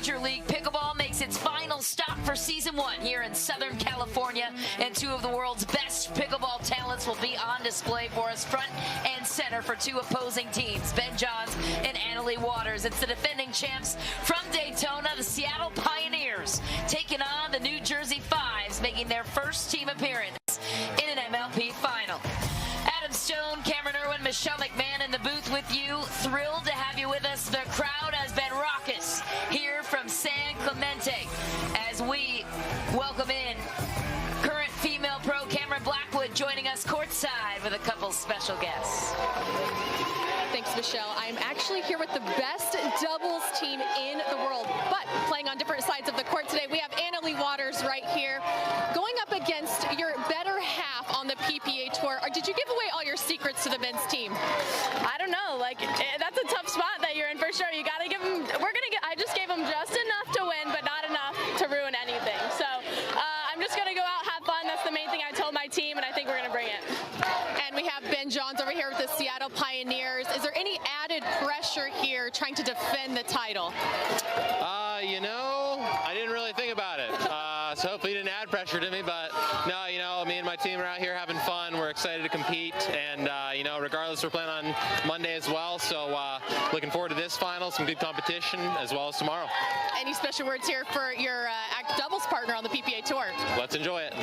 Major League Pickleball makes its final stop for season 1 here in Southern California, and 2 of the world's best pickleball talents will be on display for us front and center for 2 opposing teams, Ben Johns and Annalie Waters. It's the defending champs from Daytona, the Seattle Pioneers, taking on the New Jersey 5's, making their first team appearance in an MLP final. Adam Stone, Cameron Irwin, Michelle McMahon in the booth with you. Thrilled to have you with us. The crowd has been raucous here from San Clemente as we welcome in current female pro Cameron Blackwood joining us courtside with a couple special guests. Thanks, Michelle. I'm actually here with the best doubles team in the world, but playing on different sides of the court today. We have Annalie Waters right here going up against your better half on the PPA tour. Or did you give away all your secrets to the men's team? I don't know. Like, that's a tough spot that you're in for sure. You got to give them, I just gave them just enough to win, but not enough to ruin anything. So I'm just going to go out, have fun. That's the main thing I told my team, and I think we're going to bring it. And we have Ben Johns over here with the Seattle Pioneers. Is there any added pressure here trying to defend the title? You know, I didn't really think about it. So hopefully it didn't add pressure to me, but no, you know, me and my team are out here having fun. We're excited to compete, and you know, regardless, we're playing on Monday as well, so looking forward to this final, some good competition, as well as tomorrow. Any special words here for your doubles partner on the PPA Tour? Let's enjoy it.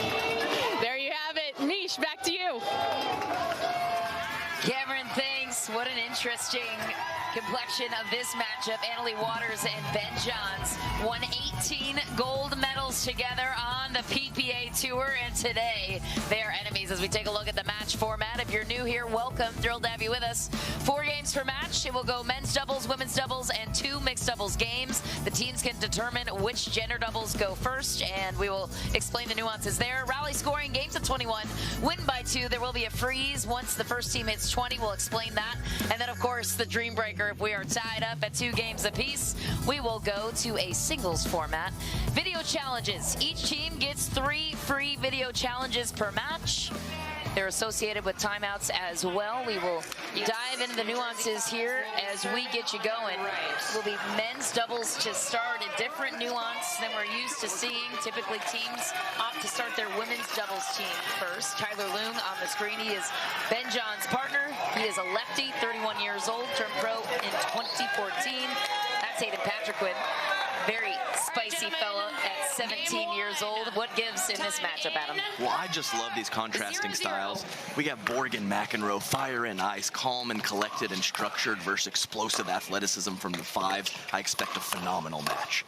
There you have it. Mish, back to you. Cameron, thanks. What an interesting complexion of this matchup. Annalie Waters and Ben Johns won 18 gold medals together on the PPA Tour, and today they are enemies as we take a look at the match format. If you're new here, welcome. Thrilled to have you with us. 4 games per match. It will go men's doubles, women's doubles, and 2 mixed doubles games. The teams can determine which gender doubles go first, and we will explain the nuances there. Rally scoring, games of 21, win by 2. There will be a freeze once the first team hits 20. We'll explain that. And then, of course, the dream breaker. If we are tied up at 2 games apiece, we will go to a singles format. Video challenges. Each team gets 3 free video challenges per match. They're associated with timeouts as well. We will dive into the nuances here as we get you going. It will be men's doubles to start, a different nuance than we're used to seeing. Typically, teams opt to start their women's doubles team first. Tyler Loong on the screen. He is Ben Johns' partner. He is a lefty, 31 years old, turned pro in 2014. That's Hayden Patrickwood. Very spicy fella at 17 years old. What gives in this matchup, Adam? Well, I just love these contrasting styles. We got Borg and McEnroe, fire and ice, calm and collected and structured versus explosive athleticism from the 5. I expect a phenomenal match.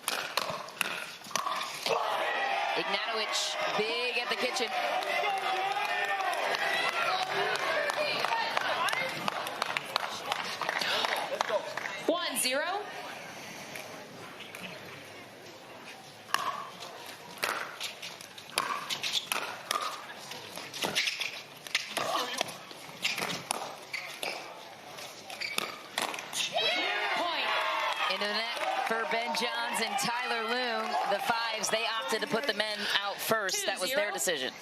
Ignatowicz, big at the kitchen. One, 0. Into the net for Ben Johns and Tyler Loong. The 5's, they opted to put the men out first. That was their decision.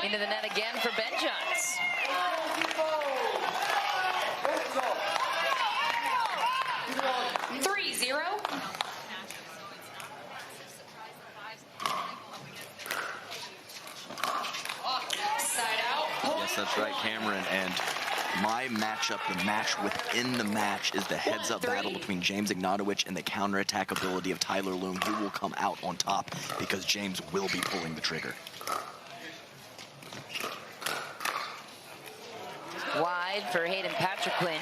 Into the net again for Ben Johns. Three, 0. Yes, that's right, Cameron. And my matchup, the match within the match, is the heads-up battle between James Ignatowicz and the counterattack ability of Tyler Loong, who will come out on top because James will be pulling the trigger. Wide for Hayden Patrickwood.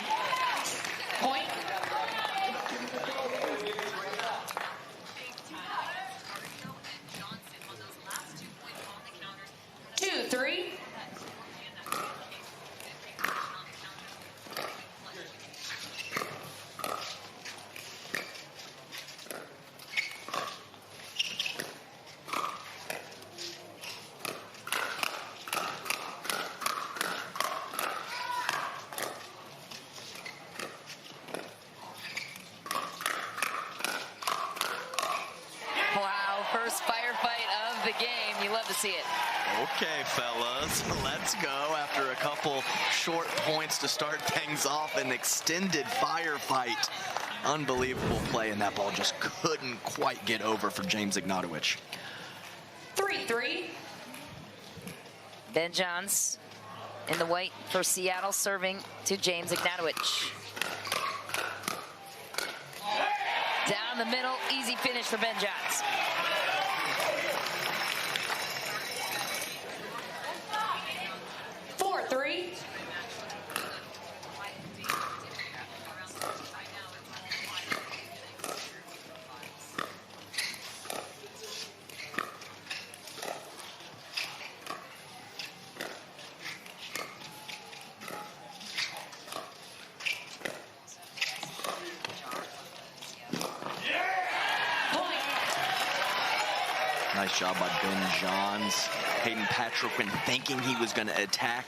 Point. Two, 3. Wow, first firefight of the game. You love to see it. Okay, fellas, let's go. After a couple short points to start things off, an extended firefight. Unbelievable play, and that ball just couldn't quite get over for James Ignatowicz. 3-3. Ben Johns in the white for Seattle, serving to James Ignatowicz. Down the middle, easy finish for Ben Johns. Nice job by Ben Johns. Hayden Patrickman thinking he was going to attack.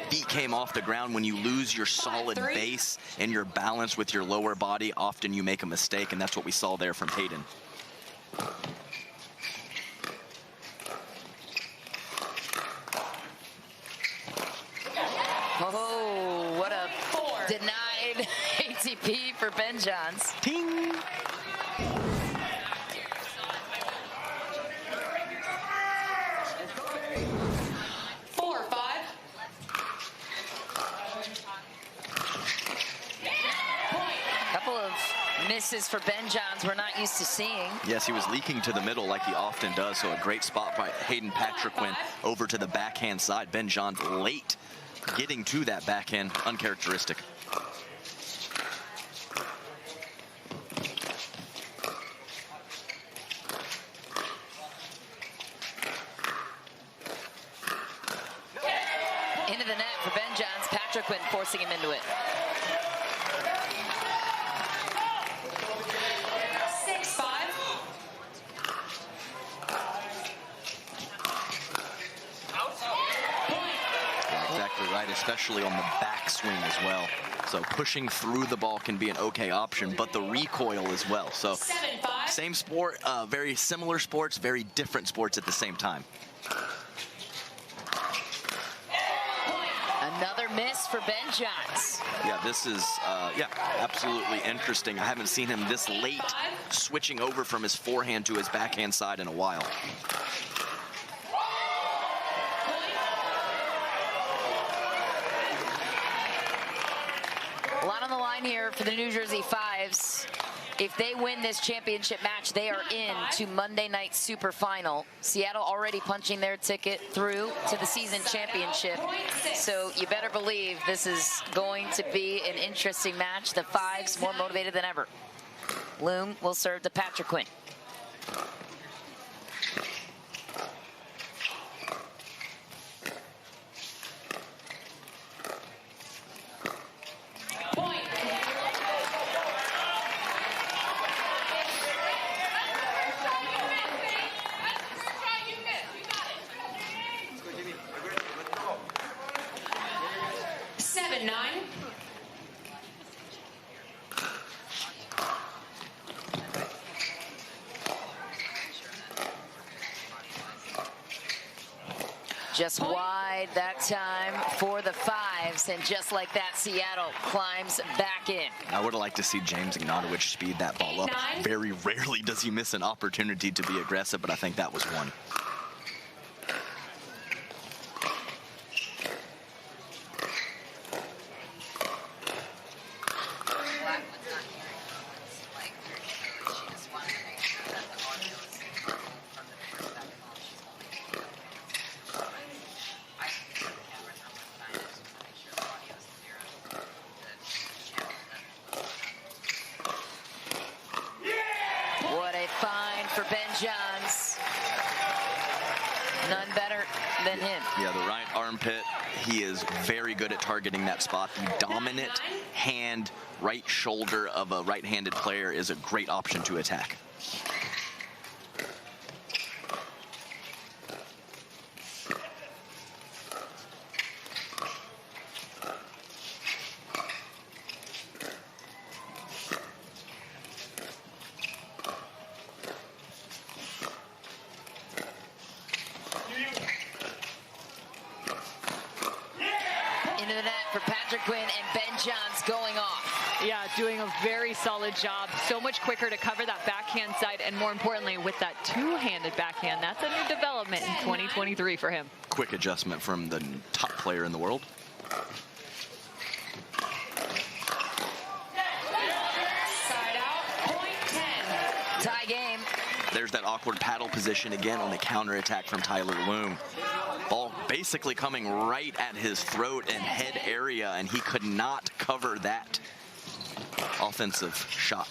Feet came off the ground. When you lose your solid base and your balance with your lower body, often you make a mistake, and that's what we saw there from Hayden. Oh, what a denied ATP for Ben Johns. Ting! Misses for Ben Johns we're not used to seeing. Yes, he was leaking to the middle like he often does, so a great spot by Hayden Patrickman over to the backhand side. Ben Johns late getting to that backhand, uncharacteristic. Into the net for Ben Johns. Patrickman forcing him into it. 6-5. Exactly right, especially on the backswing as well. So pushing through the ball can be an okay option, but the recoil as well. So 7-5. same sport, very similar sports, very different sports at the same time. Another miss for Ben Johns. Yeah, this is, absolutely interesting. I haven't seen him this late switching over from his forehand to his backhand side in a while. A lot on the line here for the New Jersey 5's. If they win this championship match, they are in to Monday night super final. Seattle already punching their ticket through to the season championship. So you better believe this is going to be an interesting match. The 5's more motivated than ever. Loom will serve to Patrickman. Just wide that time for the 5's, and just like that, Seattle climbs back in. I would have liked to see James Ignatowicz speed that ball up. Very rarely does he miss an opportunity to be aggressive, but I think that was one. He is very good at targeting that spot. The dominant hand, right shoulder of a right-handed player is a great option to attack. into the net for Patrick Quinn, and Ben Johns going off. Yeah, doing a very solid job. So much quicker to cover that backhand side, and more importantly, with that two-handed backhand. That's a new development in 2023 for him. Quick adjustment from the top player in the world. Side out, point 10. Tie game. There's that awkward paddle position again on the counterattack from Tyler Loom. Ball basically coming right at his throat and head area, and he could not cover that offensive shot.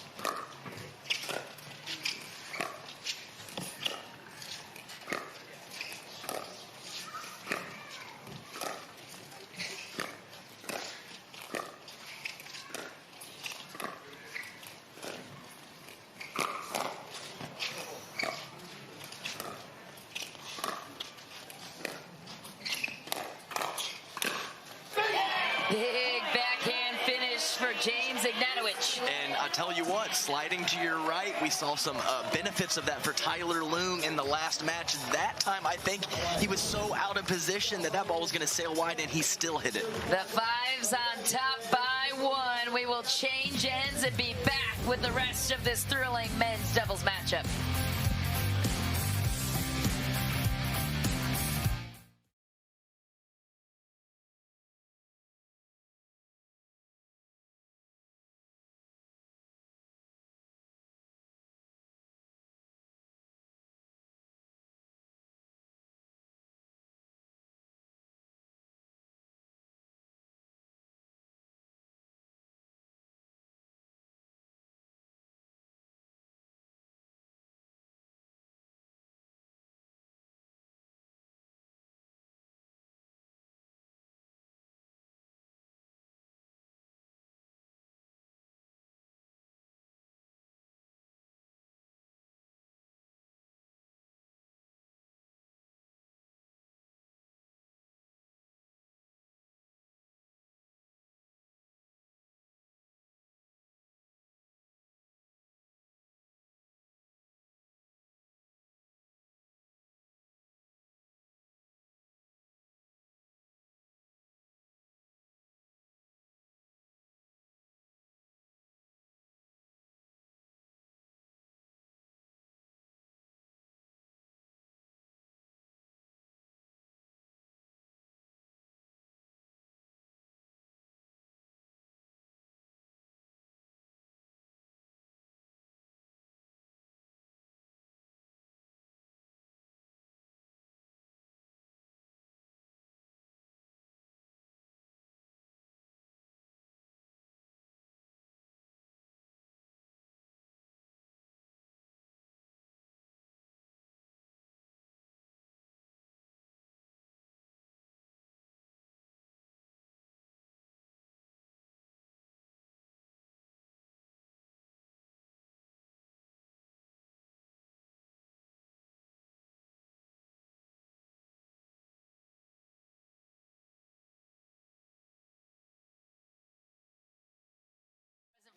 Big backhand finish for James Ignatowicz. And I tell you what, sliding to your right, we saw some benefits of that for Tyler Loom in the last match. That time, I think he was so out of position that that ball was going to sail wide, and he still hit it. The 5's on top by 1. We will change ends and be back with the rest of this thrilling men's doubles matchup.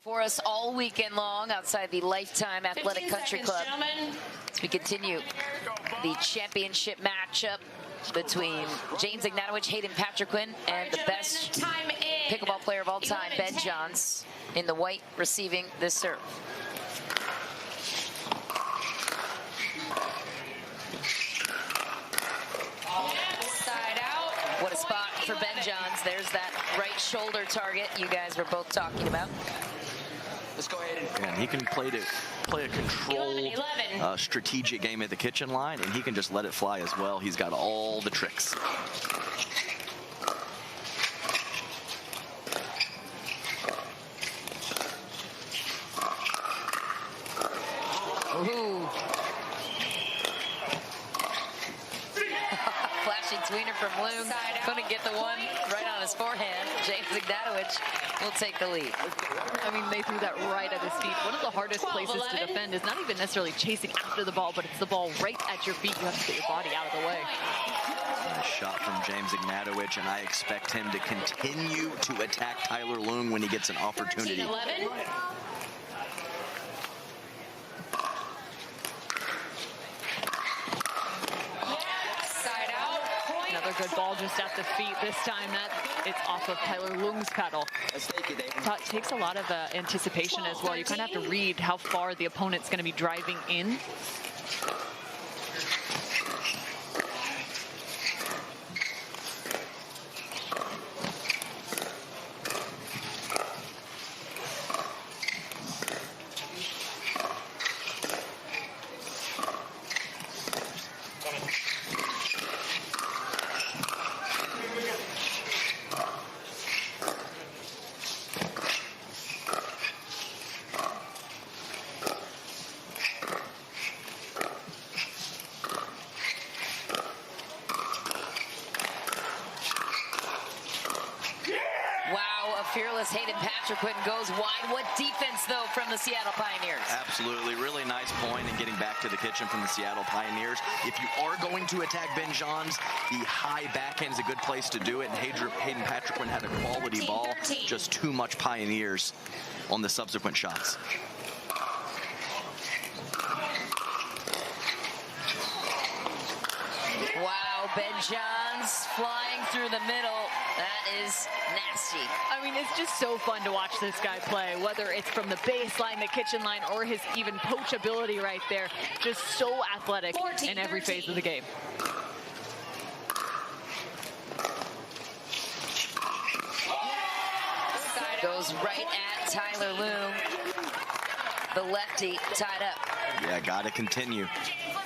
For us all weekend long outside the Lifetime Athletic Country Club as we continue the championship matchup between James Ignatowicz, Hayden Patriquin, and the best pickleball player of all time, Ben Johns, in the white receiving this serve. What a spot for Ben Johns. There's that right shoulder target you guys were both talking about. Let's go ahead and he can play a controlled, strategic game at the kitchen line, and he can just let it fly as well. He's got all the tricks. Ooh. Flashing tweener from Loom. Couldn't get the one right on his forehand. James Ignatowicz will take the lead. I mean, they threw that right at his feet. One of the hardest places to defend is not even necessarily chasing after the ball, but it's the ball right at your feet. You have to get your body out of the way. Nice shot from James Ignatowicz, and I expect him to continue to attack Tyler Loom when he gets an opportunity. 13-11. Another good ball just at the feet. This time it's off of Tyler Lung's paddle. It takes a lot of anticipation as well. You kind of have to read how far the opponent's going to be driving in. Fearless Hayden Patrick goes wide. What defense, though, from the Seattle Pioneers? Absolutely. Really nice point and getting back to the kitchen from the Seattle Pioneers. If you are going to attack Ben Johns, the high backhand is a good place to do it. And Hayden Patrick had a quality ball. Just too much Pioneers on the subsequent shots. Wow, Ben Johns flying through the middle. That is nasty. I mean, it's just so fun to watch this guy play, whether it's from the baseline, the kitchen line, or his even poach ability right there. Just so athletic in every phase of the game. Goes right at Tyler Loom. The lefty tied up. Yeah, got to continue.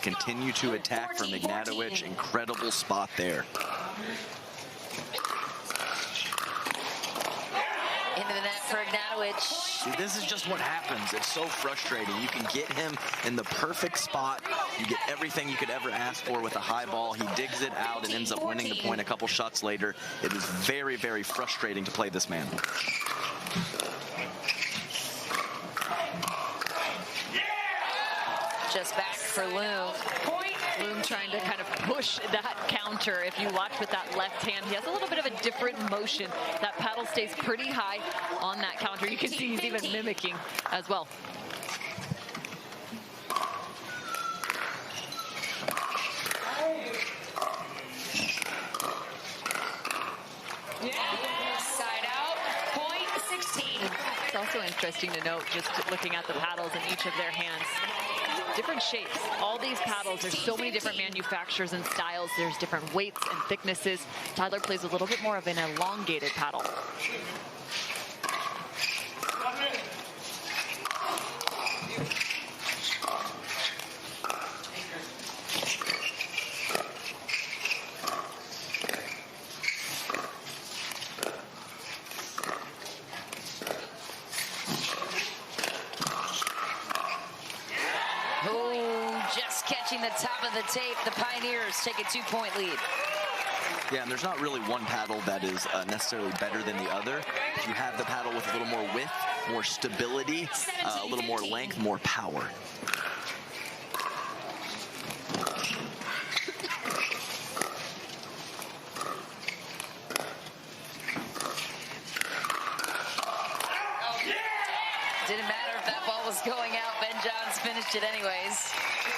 Continue to attack from Ignatowicz. Incredible spot there. Into the net for Ignatowicz. See, this is just what happens. It's so frustrating. You can get him in the perfect spot. You get everything you could ever ask for with a high ball. He digs it out and ends up winning the point a couple shots later. It is very, very frustrating to play this man. Just back for Loom. Loom trying to kind of push that counter. If you watch with that left hand, he has a little bit of a different motion. That paddle stays pretty high on that counter. You can see he's even mimicking as well. Side out, point 16. It's also interesting to note, just looking at the paddles in each of their hands. Different shapes. All these paddles, there's so many different manufacturers and styles. There's different weights and thicknesses. Tyler plays a little bit more of an elongated paddle. Catching the top of the tape, the Pioneers take a 2-point lead. Yeah, and there's not really one paddle that is necessarily better than the other. If you have the paddle with a little more width, more stability, a little more length, more power. Didn't matter if that ball was going out. Ben Johns finished it anyways.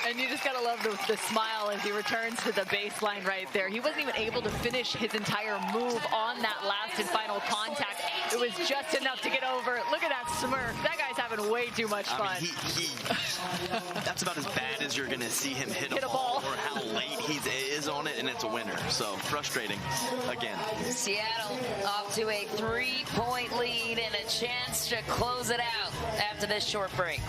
And you just gotta love the smile as he returns to the baseline right there. He wasn't even able to finish his entire move on that last and final contact. It was just enough to get over. Look at that smirk. That guy's having way too much fun. I mean, that's about as bad as you're gonna see him hit a ball or how late he is on it, and it's a winner. So frustrating again. Seattle off to a 3-point lead and a chance to close it out after this short break.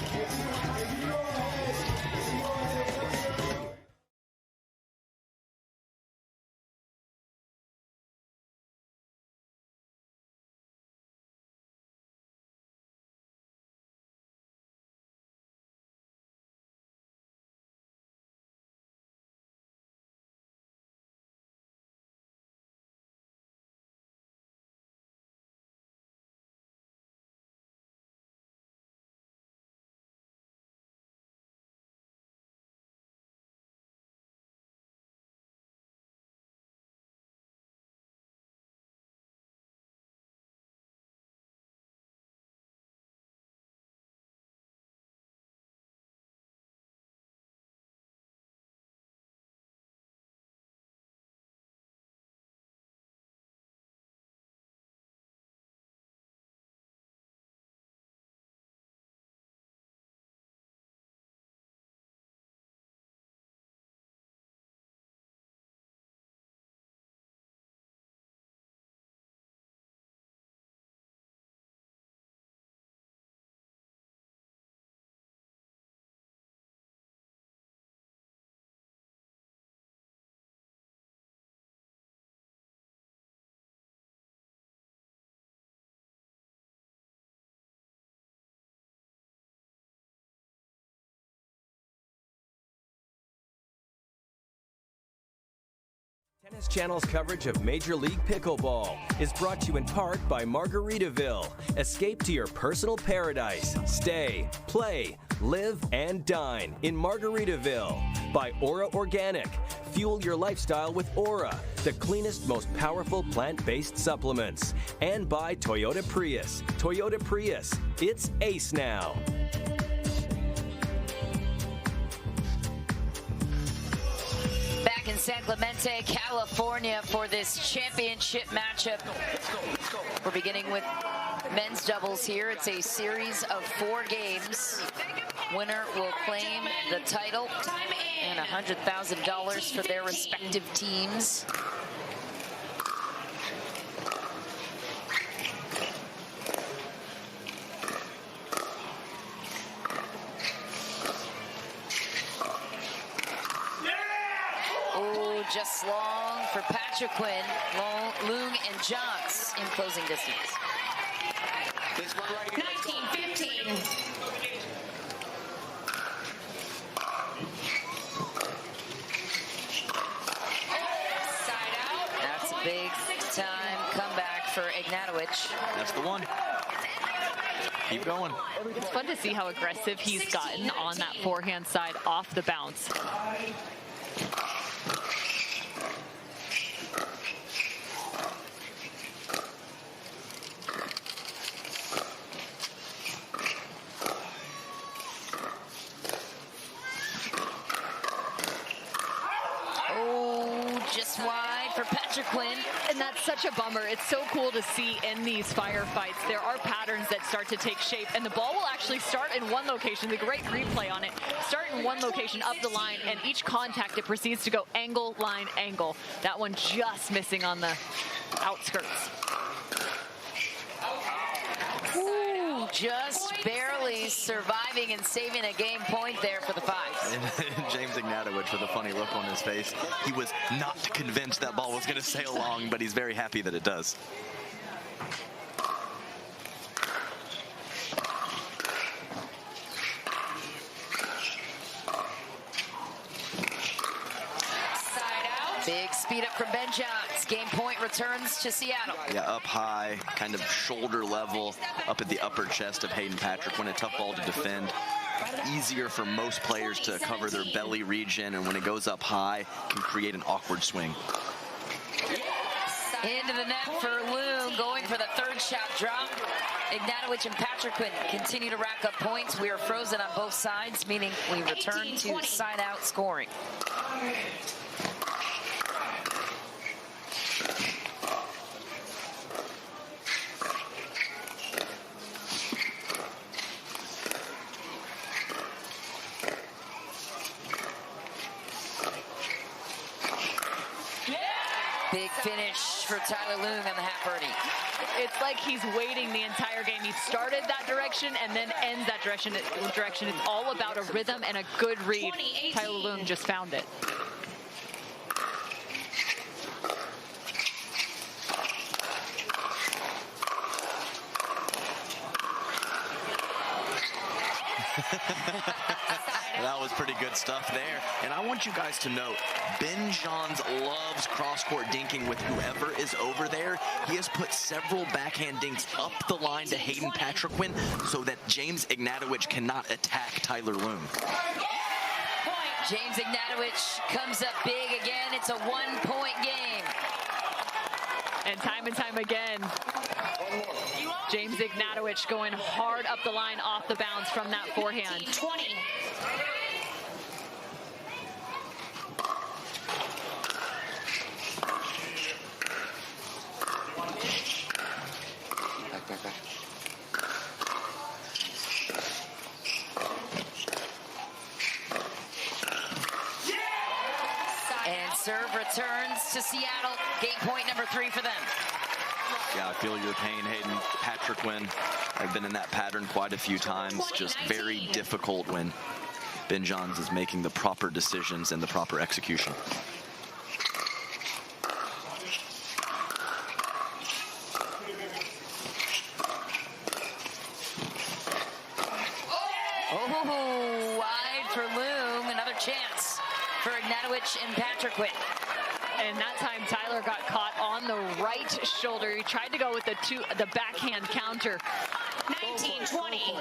Tennis Channel's coverage of Major League Pickleball is brought to you in part by Margaritaville. Escape to your personal paradise. Stay, play, live, and dine in Margaritaville. By Aura Organic. Fuel your lifestyle with Aura, the cleanest, most powerful plant-based supplements. And by Toyota Prius. Toyota Prius. It's ace now. Back in San Clemente, California for this championship matchup. We're beginning with men's doubles here. It's a series of 4 games. Winner will claim the title and $100,000 for their respective teams. Just long for Patrick Quinn, Loong and Johns in closing distance. 19-15. Side out. That's a big time comeback for Ignatowicz. That's the one. Keep going. It's fun to see how aggressive he's gotten on that forehand side off the bounce. Quinn. And that's such a bummer. It's so cool to see in these firefights. There are patterns that start to take shape, and the ball will actually start in one location. The great replay on it. Start in one location up the line, and each contact, it proceeds to go angle, line, angle. That one just missing on the outskirts. Ooh, just barely surviving and saving a game point there for the Fives. James Ignatowicz with a funny look on his face. He was not convinced that ball was going to sail long, but he's very happy that it does. Big speed up from Ben Johns. Game point returns to Seattle. Yeah, up high, kind of shoulder level, up at the upper chest of Hayden Patrick. When a tough ball to defend, easier for most players to cover their belly region, and when it goes up high, can create an awkward swing. Into the net for Loong, going for the third shot drop. Ignatowicz and Patrick Quinn continue to rack up points. We are frozen on both sides, meaning we return to side-out scoring. Big finish for Tyler Loong on the half birdie. It's like he's waiting the entire game. He started that direction and then ends that direction. It's all about a rhythm and a good read. Tyler Loong just found it. That was pretty good stuff there. And I want you guys to note, Ben Johns loves cross-court dinking with whoever is over there. He has put several backhand dinks up the line to Hayden Patrick Quinn so that James Ignatowicz cannot attack Tyler Loong. James Ignatowicz comes up big again. It's a one-point game. And time again, James Ignatowicz going hard up the line off the bounce from that forehand. 20. Back. And serve returns to Seattle. Game point number 3 for them. Yeah, I feel your pain, Hayden. Patrick Quinn, I've been in that pattern quite a few times. Just very difficult when Ben Johns is making the proper decisions and the proper execution. Oh, wide for Loong. Another chance for Ignatowicz and Patrick Quinn. and that time Tyler got caught on the right shoulder. He tried to go with the backhand counter. 19-20.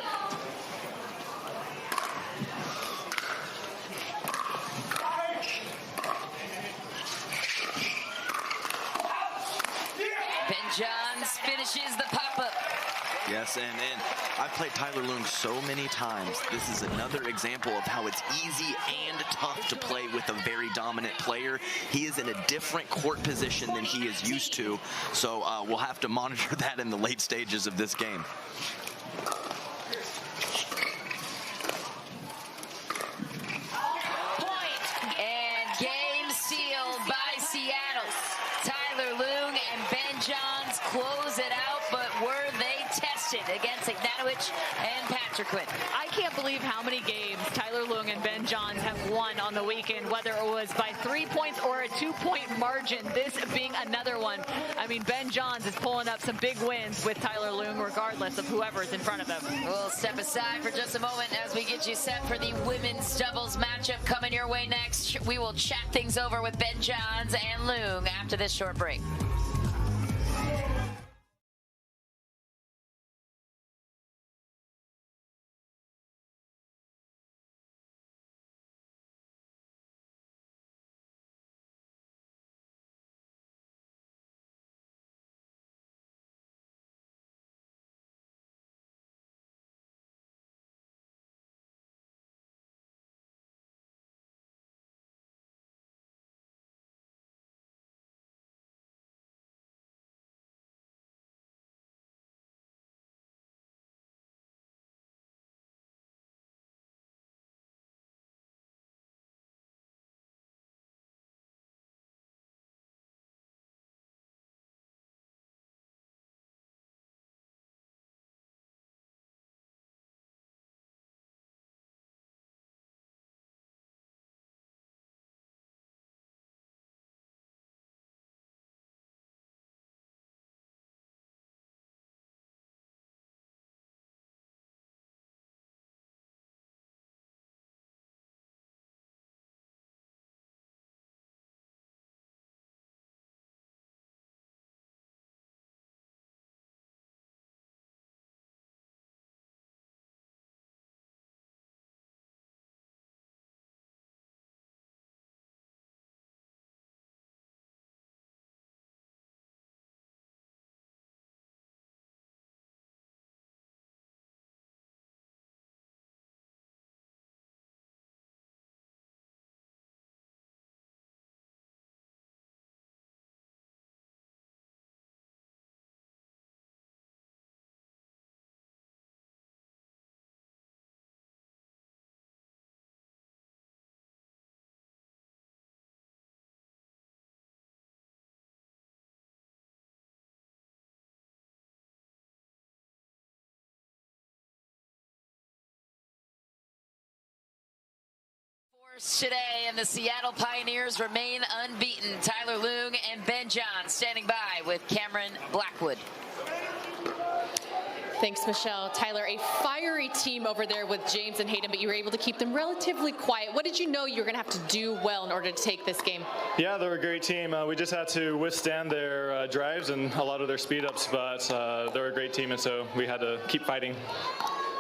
Ben Johns finishes the pop-up. Yes, and I've played Tyler Loong so many times. This is another example of how it's easy and tough to play with a very dominant player. He is in a different court position than he is used to, so we'll have to monitor that in the late stages of this game. Point and game sealed by Seattle. Tyler Loong and Ben Johns close it out, but were they tested against Ignatowicz and Patrickwood? I can't believe how many games Tyler Loong and Ben Johns have won on the weekend, whether it was by 3 points or a 2-point margin, this being another one. I mean, Ben Johns is pulling up some big wins with Tyler Loong, regardless of whoever's in front of him. We'll step aside for just a moment as we get you set for the women's doubles matchup coming your way next. We will chat things over with Ben Johns and Loong after this short break. Today, and the Seattle Pioneers remain unbeaten. Tyler Loong and Ben Johns standing by with Cameron Blackwood. Thanks, Michelle. Tyler, a fiery team over there with James and Hayden, but you were able to keep them relatively quiet. What did you know you were going to have to do well in order to take this game? Yeah, they're a great team. We just had to withstand their drives and a lot of their speed ups, but they're a great team, and so we had to keep fighting.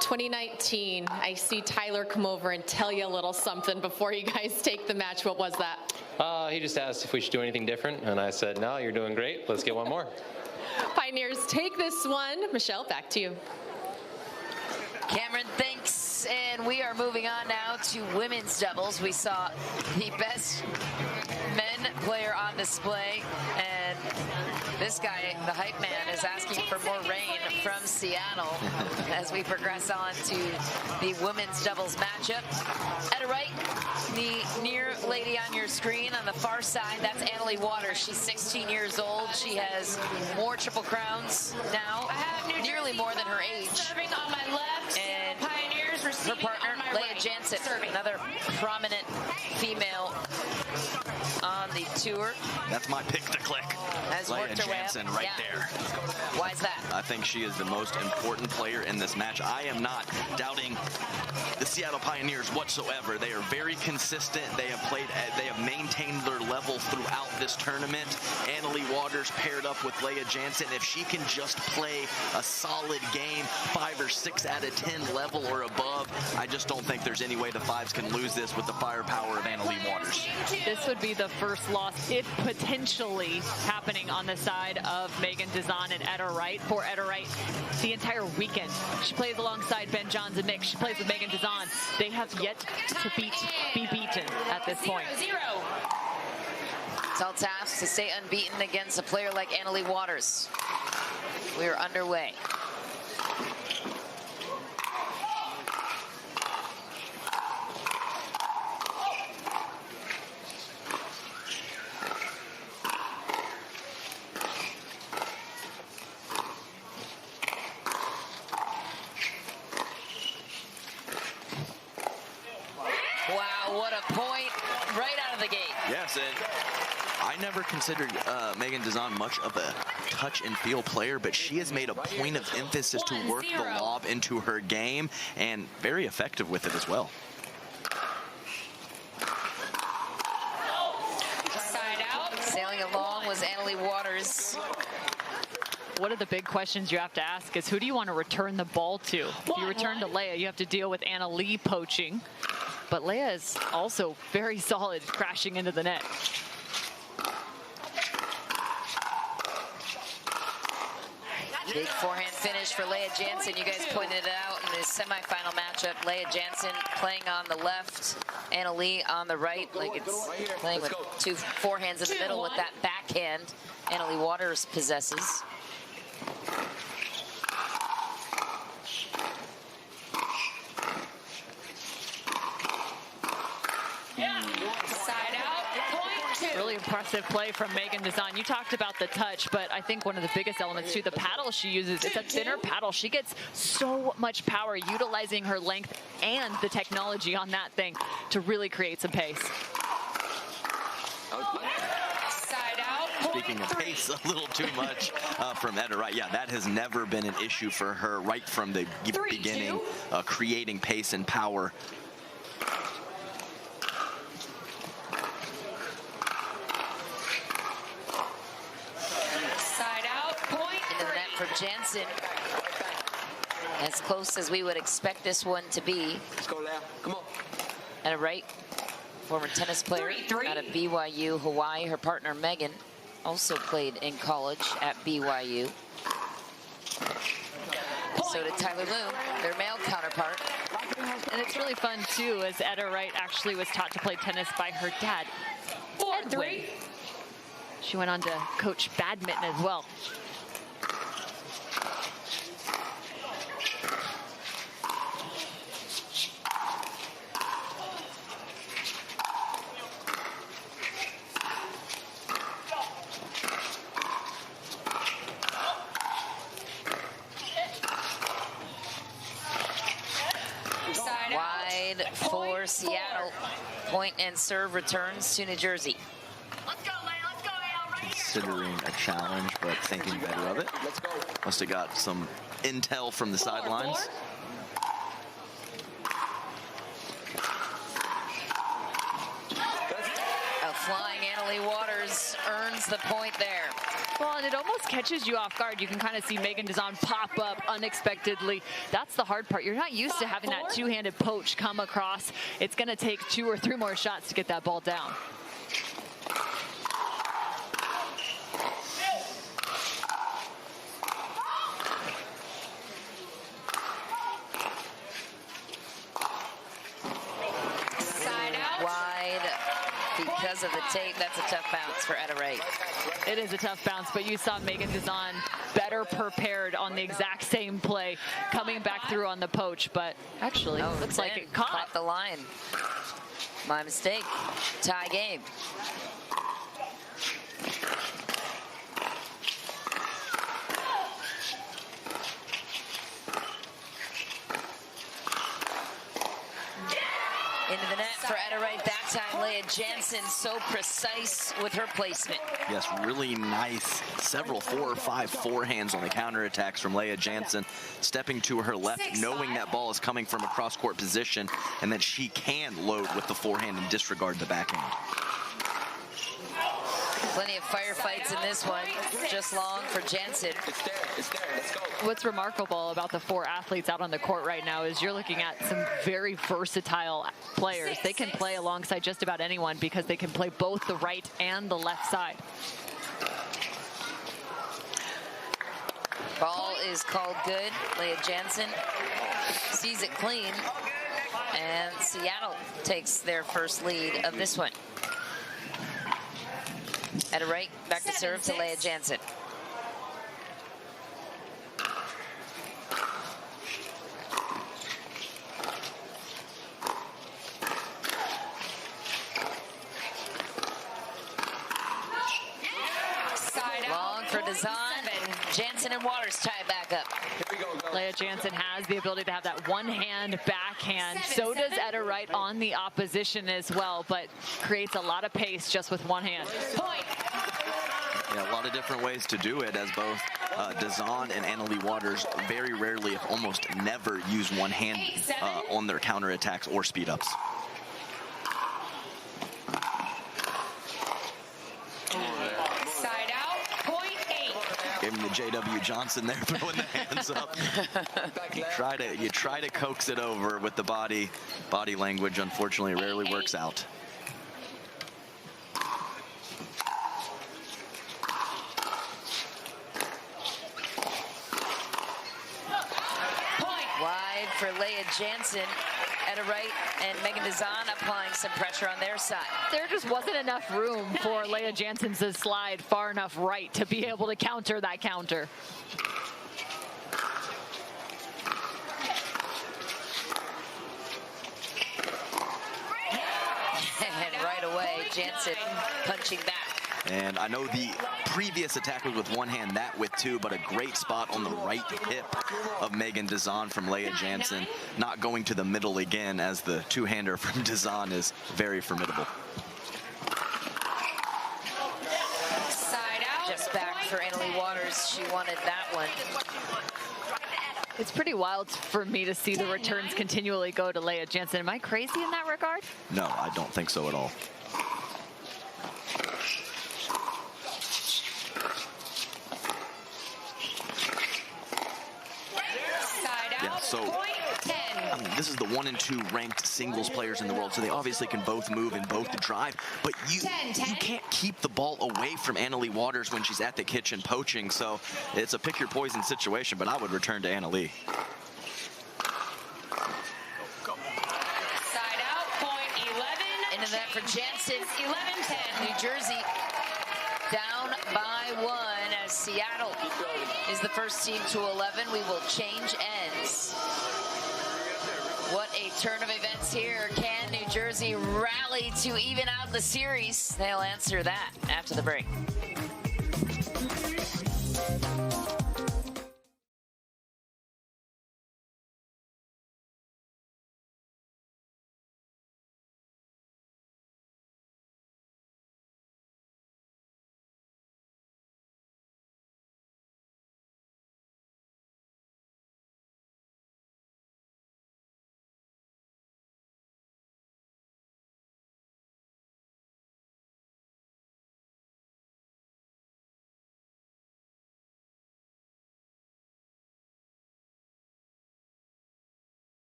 2019, I see Tyler come over and tell you a little something before you guys take the match. What was that? He just asked if we should do anything different, and I said, no, you're doing great. Let's get one more. Pioneers take this one. Michelle, back to you. Cameron, thanks. And we are moving on now to women's doubles. We saw the best men player on display, and this guy, the hype man, is asking for more rain from Seattle as we progress on to the women's doubles matchup. At her right, the near lady on your screen on the far side, that's Annalie Waters. She's 16 years old. She has more Triple Crowns now, nearly more than her age. Serving on my left, and Pioneers her partner, Leah Jansen, another prominent female on the tour. That's my pick to click. As has Leia worked her way up. Jansen right there. Why is that? I think she is the most important player in this match. I am not doubting the Seattle Pioneers whatsoever. They are very consistent. They have maintained their level throughout this tournament. Annalie Waters paired up with Leia Jansen. If she can just play a solid game, 5 or 6 out of 10 level or above, I just don't think there's any way the 5s can lose this with the firepower of Annalie Waters. This would be the first loss, if potentially happening on the side of Megan Dazan and Etta Wright. For Etta Wright, the entire weekend, she plays alongside Ben Johns and Mick. She plays with Megan Dazan. They have yet to be beaten at this point. Tall task to stay unbeaten against a player like Annalie Waters. We're underway. Wow, what a point right out of the gate. Yes, and I never considered Megan Dazan much of a touch and feel player, but she has made a point of emphasis to work the lob into her game, and very effective with it as well. Side out. Sailing along was Annalie Waters. One of the big questions you have to ask is, who do you want to return the ball to? If you return to Leia, you have to deal with Annalie poaching. But Leia is also very solid crashing into the net. Big forehand finish for Leia Jansen. You guys pointed it out in the semifinal matchup. Leia Jansen playing on the left, Annalie on the right. Like it's playing with 2 forehands in the middle with that backhand Annalie Waters possesses. Really impressive play from Megan Dazan. You talked about the touch, but I think one of the biggest elements too, the paddle she uses, it's a thinner paddle. She gets so much power utilizing her length and the technology on that thing to really create some pace. Speaking of pace, a little too much from Etta Wright. Yeah, that has never been an issue for her right from the beginning, creating pace and power. For Jansen, as close as we would expect this one to be. Let's go, Leia. Come on. Etta Wright, former tennis player out of BYU, Hawaii. Her partner Megan also played in college at BYU. So did Tyler Loom, their male counterpart. And it's really fun too, as Etta Wright actually was taught to play tennis by her dad, Edwin. She went on to coach badminton as well. For Seattle, point and serve returns to New Jersey. Considering a challenge, but thinking better of it. Must have got some intel from the sidelines. A flying Annalie Waters earns the point there. Well, and it almost catches you off guard. You can kind of see Megan Dazan pop up unexpectedly. That's the hard part. You're not used to having that two-handed poach come across. It's going to take 2 or 3 more shots to get that ball down. Because of the tape, that's a tough bounce for Etta Wright. It is a tough bounce, but you saw Megan Dazan better prepared on the exact same play, coming back through on the poach, but actually looks like it caught the line. My mistake. Tie game. Into the net for Etta Wright that time. Leah Jansen so precise with her placement. Yes, really nice. Several 4 or 5 forehands on the counterattacks from Leah Jansen, stepping to her left, knowing that ball is coming from a cross-court position, and that she can load with the forehand and disregard the backhand. Plenty of firefights in this one, just long for Jansen. It's there, let's go. What's remarkable about the 4 athletes out on the court right now is you're looking at some very versatile players. They can play alongside just about anyone because they can play both the right and the left side. Ball is called good. Leah Jansen sees it clean, and Seattle takes their first lead of this one. At a right, back to serve to Leah Jansen. Long for Dazan, and Jansen and Waters tie it back up. Leah Jansen has the ability to have that one-hand backhand. So does Etta Wright on the opposition as well, but creates a lot of pace just with one hand. Point. Yeah, a lot of different ways to do it, as both Dazan and Annalie Waters very rarely, if almost never, use one hand on their counterattacks or speed-ups. Side out, point 8. Gave him the J.W. Johnson there, throwing the hands up. You try to coax it over with the body language. Unfortunately, it rarely works out. Wide for Leah Jansen. Etta Wright and Megan Dazan applying some pressure on their side. There just wasn't enough room for Leah Jansen to slide far enough right to be able to counter that counter. And right away, Jansen punching back. And I know the previous attack was with one hand, that with two, but a great spot on the right hip of Megan Dazan from Leah Jansen. Not going to the middle again, as the two-hander from Dazan is very formidable. Side out. Just back for Annalie Waters. She wanted that one. It's pretty wild for me to see the returns continually go to Leah Jansen. Am I crazy in that regard? No, I don't think so at all. Yeah, so this is the 1 and 2 ranked singles players in the world, so they obviously can both move and both drive, but you can't keep the ball away from Annalie Waters when she's at the kitchen poaching, so it's a pick your poison situation, but I would return to Annalie. Side out, point 11. Into that for Jansen. 11-10. New Jersey down by 1 as Seattle is the first team to 11. We will change ends. What a turn of events here. Can New Jersey rally to even out the series? They'll answer that after the break.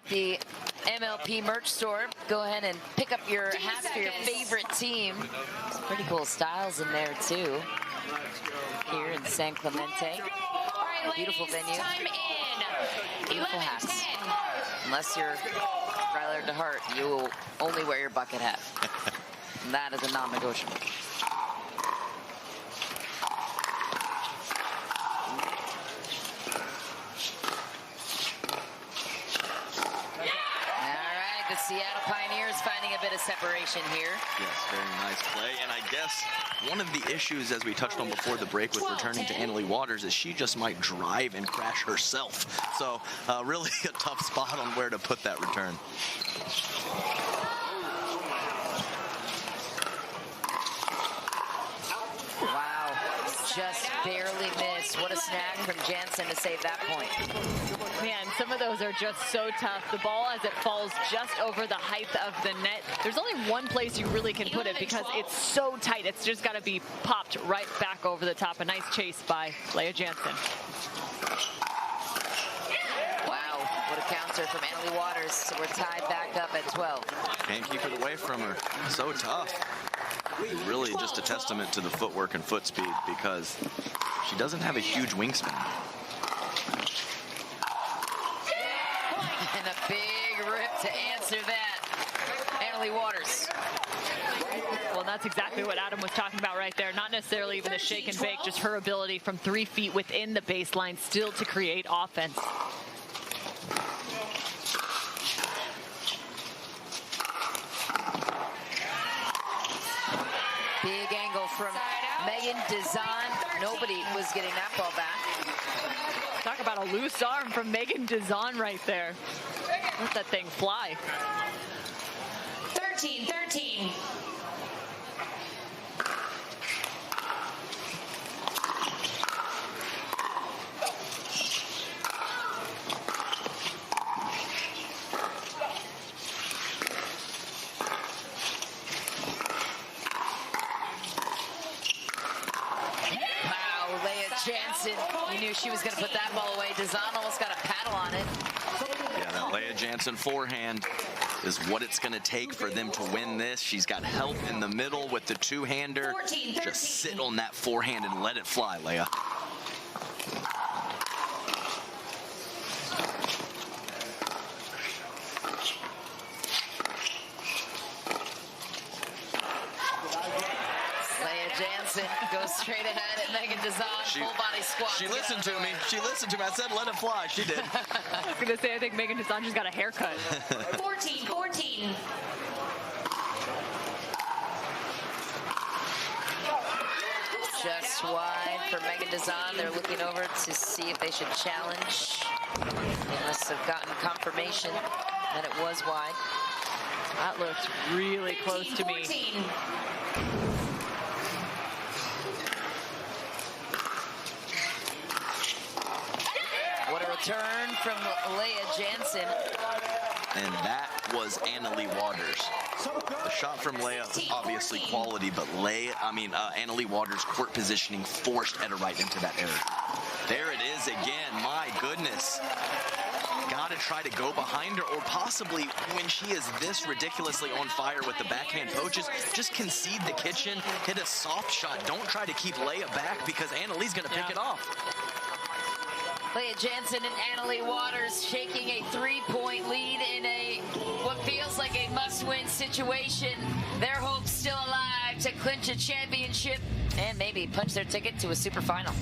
at the MLP merch store. Go ahead and pick up your hats for your favorite team. Some pretty cool styles in there too. Here in San Clemente. Beautiful venue. Beautiful hats. Unless you're Ryler DeHart, you will only wear your bucket hat. And that is a non-negotiable. The Seattle Pioneers finding a bit of separation here. Yes, very nice play. And I guess one of the issues, as we touched on before the break with returning to Annalie Waters, is she just might drive and crash herself. So really a tough spot on where to put that return. Wow, just barely missed. What a snag from Jansen to save that point. Man, some of those are just so tough. The ball, as it falls just over the height of the net, there's only one place you really can put it because it's so tight. It's just got to be popped right back over the top. A nice chase by Leah Jansen. Wow, what a counter from Annalie Waters. So we're tied back up at 12. Can't keep it away from her. So tough. Really just a testament to the footwork and foot speed because she doesn't have a huge wingspan. And a big rip to answer that. Annalie Waters. Well, that's exactly what Adam was talking about right there. Not necessarily even the shake and bake, just her ability from 3 feet within the baseline still to create offense. Big angle from Megan Dezon. Nobody was getting that ball back. Talk about a loose arm from Megan Dezon right there. Let that thing fly. 13-13. Jansen, you knew she was going to put that ball away. Dezon almost got a paddle on it. Yeah, that Leah Jansen forehand is what it's going to take for them to win this. She's got help in the middle with the two-hander. Just sit on that forehand and let it fly, Leah. Jansen goes straight ahead at Megan Dezon, full body squat. She listened to me. She listened to me. I said, let it fly. She did. I was going to say, I think Megan Dezon just got a haircut. 14-14. Just wide for Megan Dezon. They're looking over to see if they should challenge. They must have gotten confirmation that it was wide. That looked really close to me. What a return from Leah Jansen. And that was Annalie Waters. The shot from Leah, obviously quality, but Annalie Waters' court positioning forced Etta Wright into that error. There it is again, my goodness. Gotta try to go behind her, or possibly when she is this ridiculously on fire with the backhand poaches, just concede the kitchen, hit a soft shot. Don't try to keep Leah back because Annalie's gonna pick it off. Leah Jansen and Annalie Waters shaking a 3-point lead in what feels like a must-win situation. Their hopes still alive to clinch a championship and maybe punch their ticket to a super final.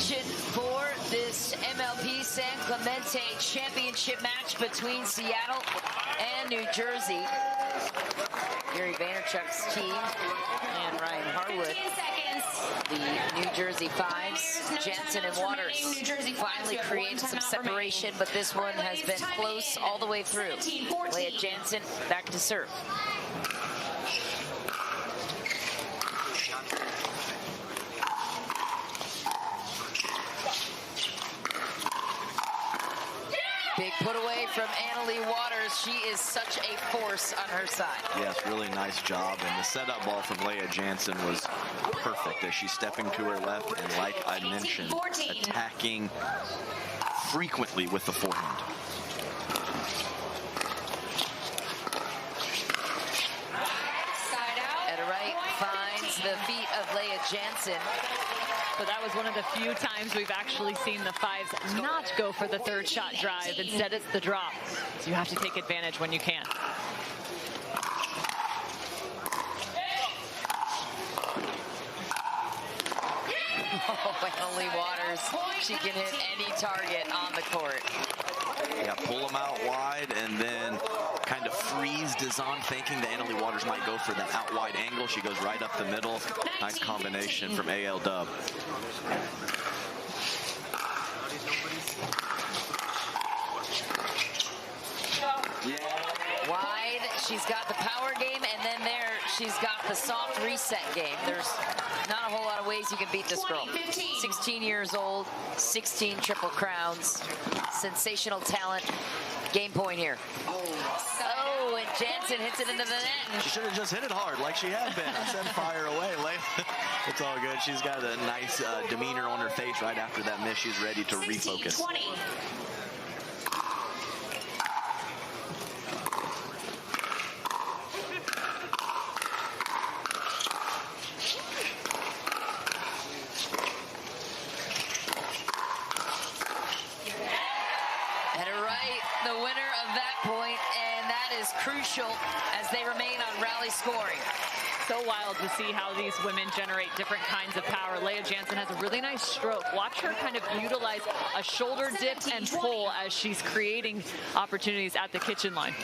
action for this MLP San Clemente championship match between Seattle and New Jersey. Gary Vaynerchuk's team and Ryan Harwood, the New Jersey 5's. Jansen and Waters finally created some separation, but this one has been close all the way through. Leah Jansen back to serve. Big put away from Annalie Waters. She is such a force on her side. Yes, really nice job. And the setup ball from Leah Jansen was perfect as she's stepping to her left and, like I mentioned, attacking frequently with the forehand. At a right finds the feet of Leah Jansen. So that was one of the few times we've actually seen the 5's not go for the third shot drive. Instead, it's the drop. So you have to take advantage when you can. Oh, Annalie Waters, she can hit any target on the court. Yeah, pull them out wide and then kind of freeze Dazan, thinking that Annalie Waters might go for that out wide angle. She goes right up the middle. Nice combination from AL Dub. Wide, she's got the power game, and then there she's got the soft reset game. There's not a whole lot of ways you can beat this girl. 16 years old, 16 triple crowns, sensational talent. Game point here. Oh, and Jansen hits it into the net. She should have just hit it hard like she had been. I said fire away. It's all good. She's got a nice demeanor on her face right after that miss. She's ready to refocus. Crucial as they remain on rally scoring. So wild to see how these women generate different kinds of power. Leah Jansen has a really nice stroke. Watch her kind of utilize a shoulder dip and pull as she's creating opportunities at the kitchen line.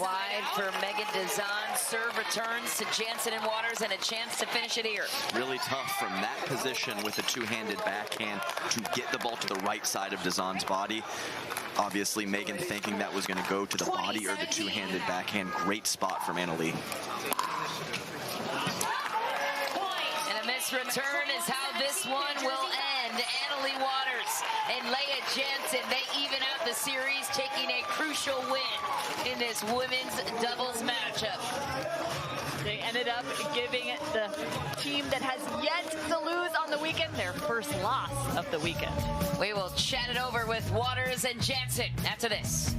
Wide for Megan Dazan. Serve returns to Jansen and Waters, and a chance to finish it here. Really tough from that position with a two-handed backhand to get the ball to the right side of Dazan's body. Obviously, Megan thinking that was going to go to the body or the two-handed backhand. Great spot from Annalie. And a missed return is how this one will end. Annalie Waters and Leah Jansen, they even out the series, taking a crucial win in this women's doubles matchup. They ended up giving the team that has yet to lose on the weekend their first loss of the weekend. We will chat it over with Waters and Jansen after this.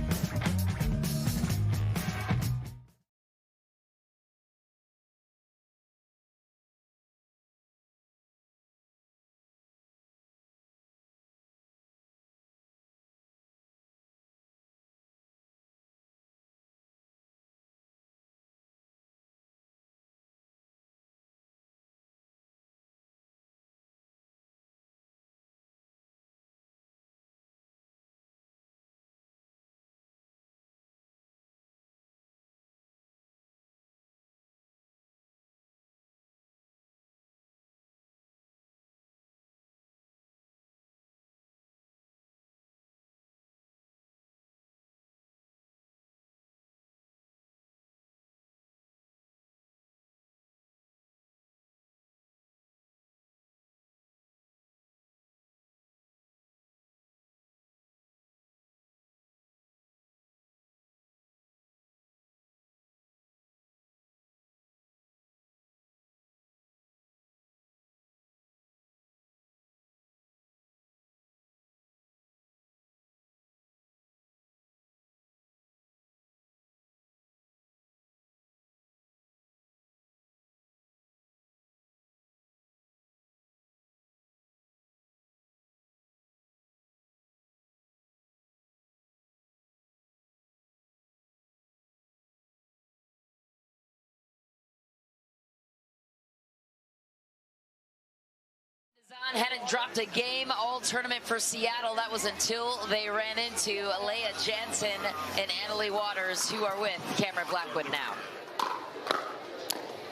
Zahn hadn't dropped a game all tournament for Seattle. That was until they ran into Leah Jansen and Annalie Waters, who are with Cameron Blackwood now.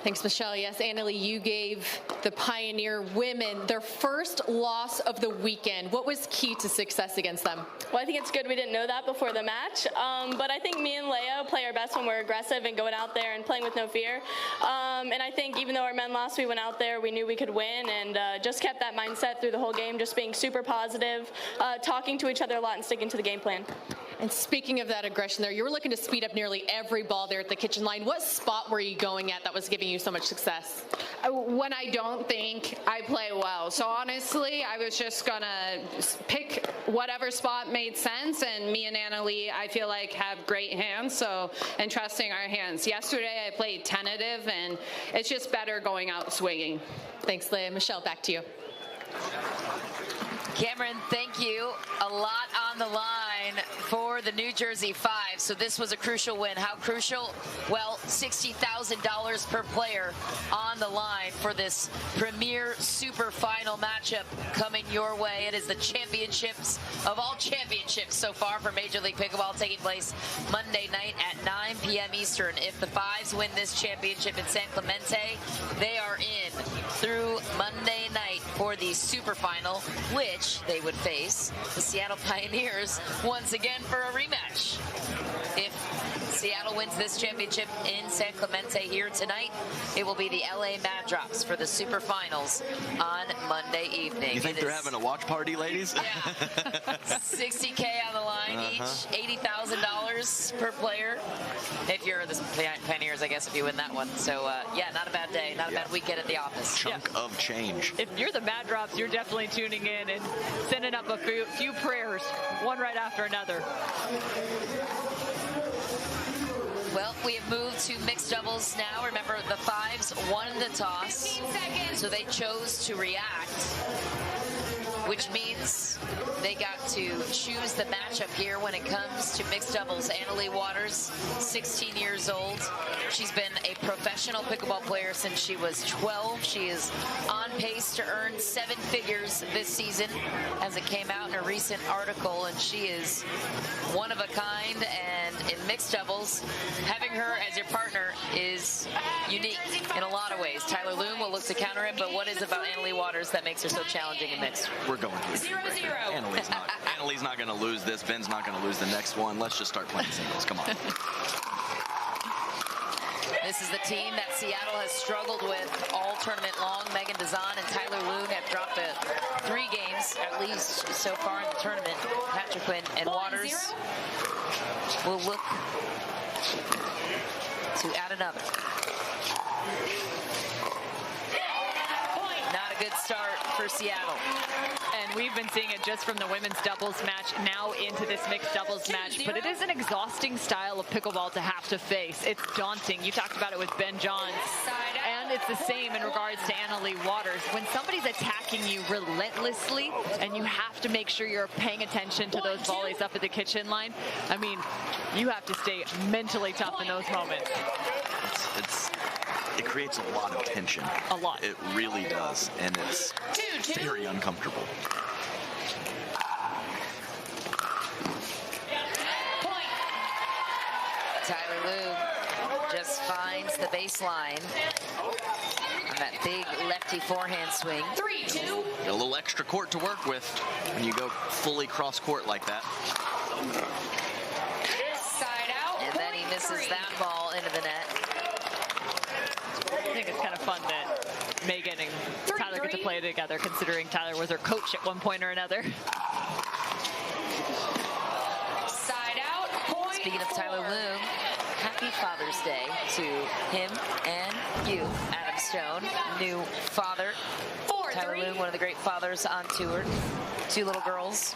Thanks, Michelle. Yes, Annalie, you gave the Pioneer women their first loss of the weekend. What was key to success against them? Well, I think it's good we didn't know that before the match, but I think me and Leah play our best when we're aggressive and going out there and playing with no fear. And I think even though our men lost, we went out there, we knew we could win, and just kept that mindset through the whole game, just being super positive, talking to each other a lot and sticking to the game plan. And speaking of that aggression there, you were looking to speed up nearly every ball there at the kitchen line. What spot were you going at that was giving you so much success? When I don't think I play well. So honestly, I was just gonna pick whatever spot made sense, and me and Annalie, I feel like, have great hands, so, and trusting our hands. Yesterday I played tentative, and it's just better going out swinging. Thanks, Leah. Michelle, back to you. Cameron, thank you. A lot on the line for the New Jersey Five. So this was a crucial win. How crucial? Well, $60,000 per player on the line for this premier super final matchup coming your way. It is the championships of all championships so far for Major League Pickleball, taking place Monday night at 9 p.m. Eastern. If the Fives win this championship in San Clemente, they are in through Monday night for the super final, which they would face the Seattle Pioneers once again for a rematch. If Seattle wins this championship in San Clemente here tonight, it will be the LA Mad Drops for the super finals on Monday evening. You think they're having a watch party, ladies? Yeah. $60K on the line each, $80,000 per player. If you're the Pioneers, I guess, if you win that one. So, yeah, not a bad day, not a bad weekend at the office. Chunk of change. If you're the Mad Drops, you're definitely tuning in and sending up a few prayers, one right after another. Well, we have moved to mixed doubles now. Remember, the Fives won the toss, so they chose to react, which means they got to choose the matchup here when it comes to mixed doubles. Annalie Waters, 16 years old. She's been a professional pickleball player since she was 12. She is on pace to earn 7 figures this season, as it came out in a recent article, and she is one of a kind. And in mixed doubles, having her as your partner is unique in a lot of ways. Tyler Loom will look to counter it, but what is about Annalie Waters that makes her so challenging in mixed? We're going through 0-0. Annalie's not going to lose this. Ben's not going to lose the next one. Let's just start playing singles. Come on. This is the team that Seattle has struggled with all tournament long. Megan Dazan and Tyler Loon have dropped 3 games at least so far in the tournament. Patrick Quinn and Waters will look to add another. Not a good start for Seattle. And we've been seeing it just from the women's doubles match now into this mixed doubles match, but it is an exhausting style of pickleball to have to face. It's daunting. You talked about it with Ben Johns, and it's the same in regards to Annalie Waters. When somebody's attacking you relentlessly and you have to make sure you're paying attention to those volleys up at the kitchen line, I mean, you have to stay mentally tough in those moments. It creates a lot of tension. A lot. It really does, and it's very uncomfortable. Tyler Loom just finds the baseline on that big lefty forehand swing. 3-2. A little extra court to work with when you go fully cross court like that. Side out. And then he misses that ball into the net. I think it's kind of fun that Megan and Tyler get to play together, considering Tyler was her coach at one point or another. Side out. Speaking of Tyler Loom, happy Father's Day to him and you, Adam Stone, new father. Tyler Loom, one of the great fathers on tour. 2 little girls,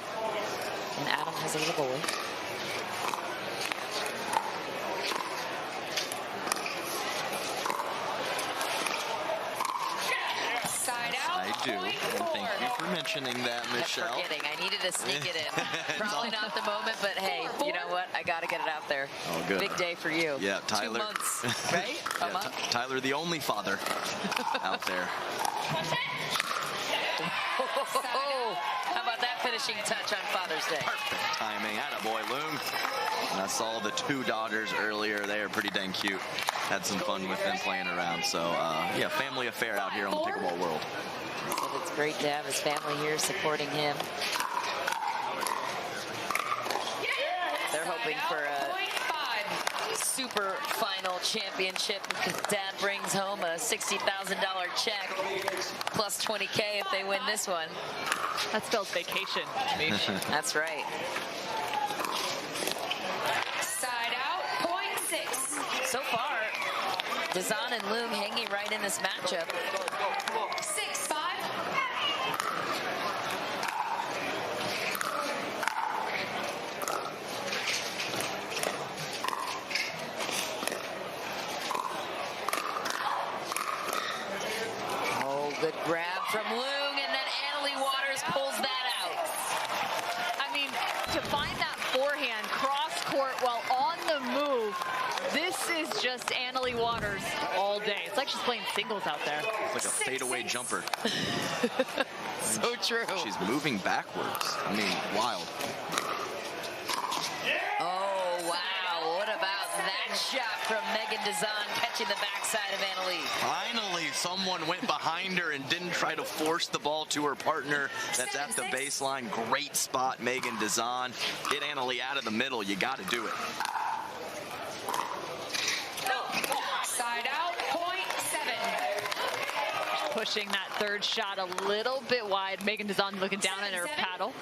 and Adam has a little boy. I do, and thank you for mentioning that, Michelle. Kept forgetting. I needed to sneak it in. Probably not the moment, but hey, you know what? I got to get it out there. Oh, good. Big day for you. Yeah, Tyler. 2 months, right? Yeah, Tyler, the only father out there. How about that finishing touch on Father's Day? Perfect timing. Attaboy, Loom. And I saw the 2 daughters earlier. They are pretty dang cute. Had some fun with them playing around. So, yeah, family affair out here on the pickleball world. So it's great to have his family here supporting him. They're hoping for a super final championship because Dad brings home a $60,000 check plus $20K if they win this one. That spells vacation. That's right. Side out, .6. So far, Dazan and Loom hanging right in this matchup. 6-5. Good grab from Loong, and then Annalie Waters pulls that out. I mean, to find that forehand cross-court while on the move, this is just Annalie Waters all day. It's like she's playing singles out there. It's like a fadeaway jumper. So true. She's moving backwards. I mean, wild. Oh, wow. What about that shot from Megan Dazan catching the backside of Annalie? Finally, someone went behind her and didn't try to force the ball to her partner. That's at the baseline. Great spot, Megan Dazan. Get Annalie out of the middle. You got to do it. Side out, .7. Pushing that third shot a little bit wide. Megan Dazan looking down at her paddle.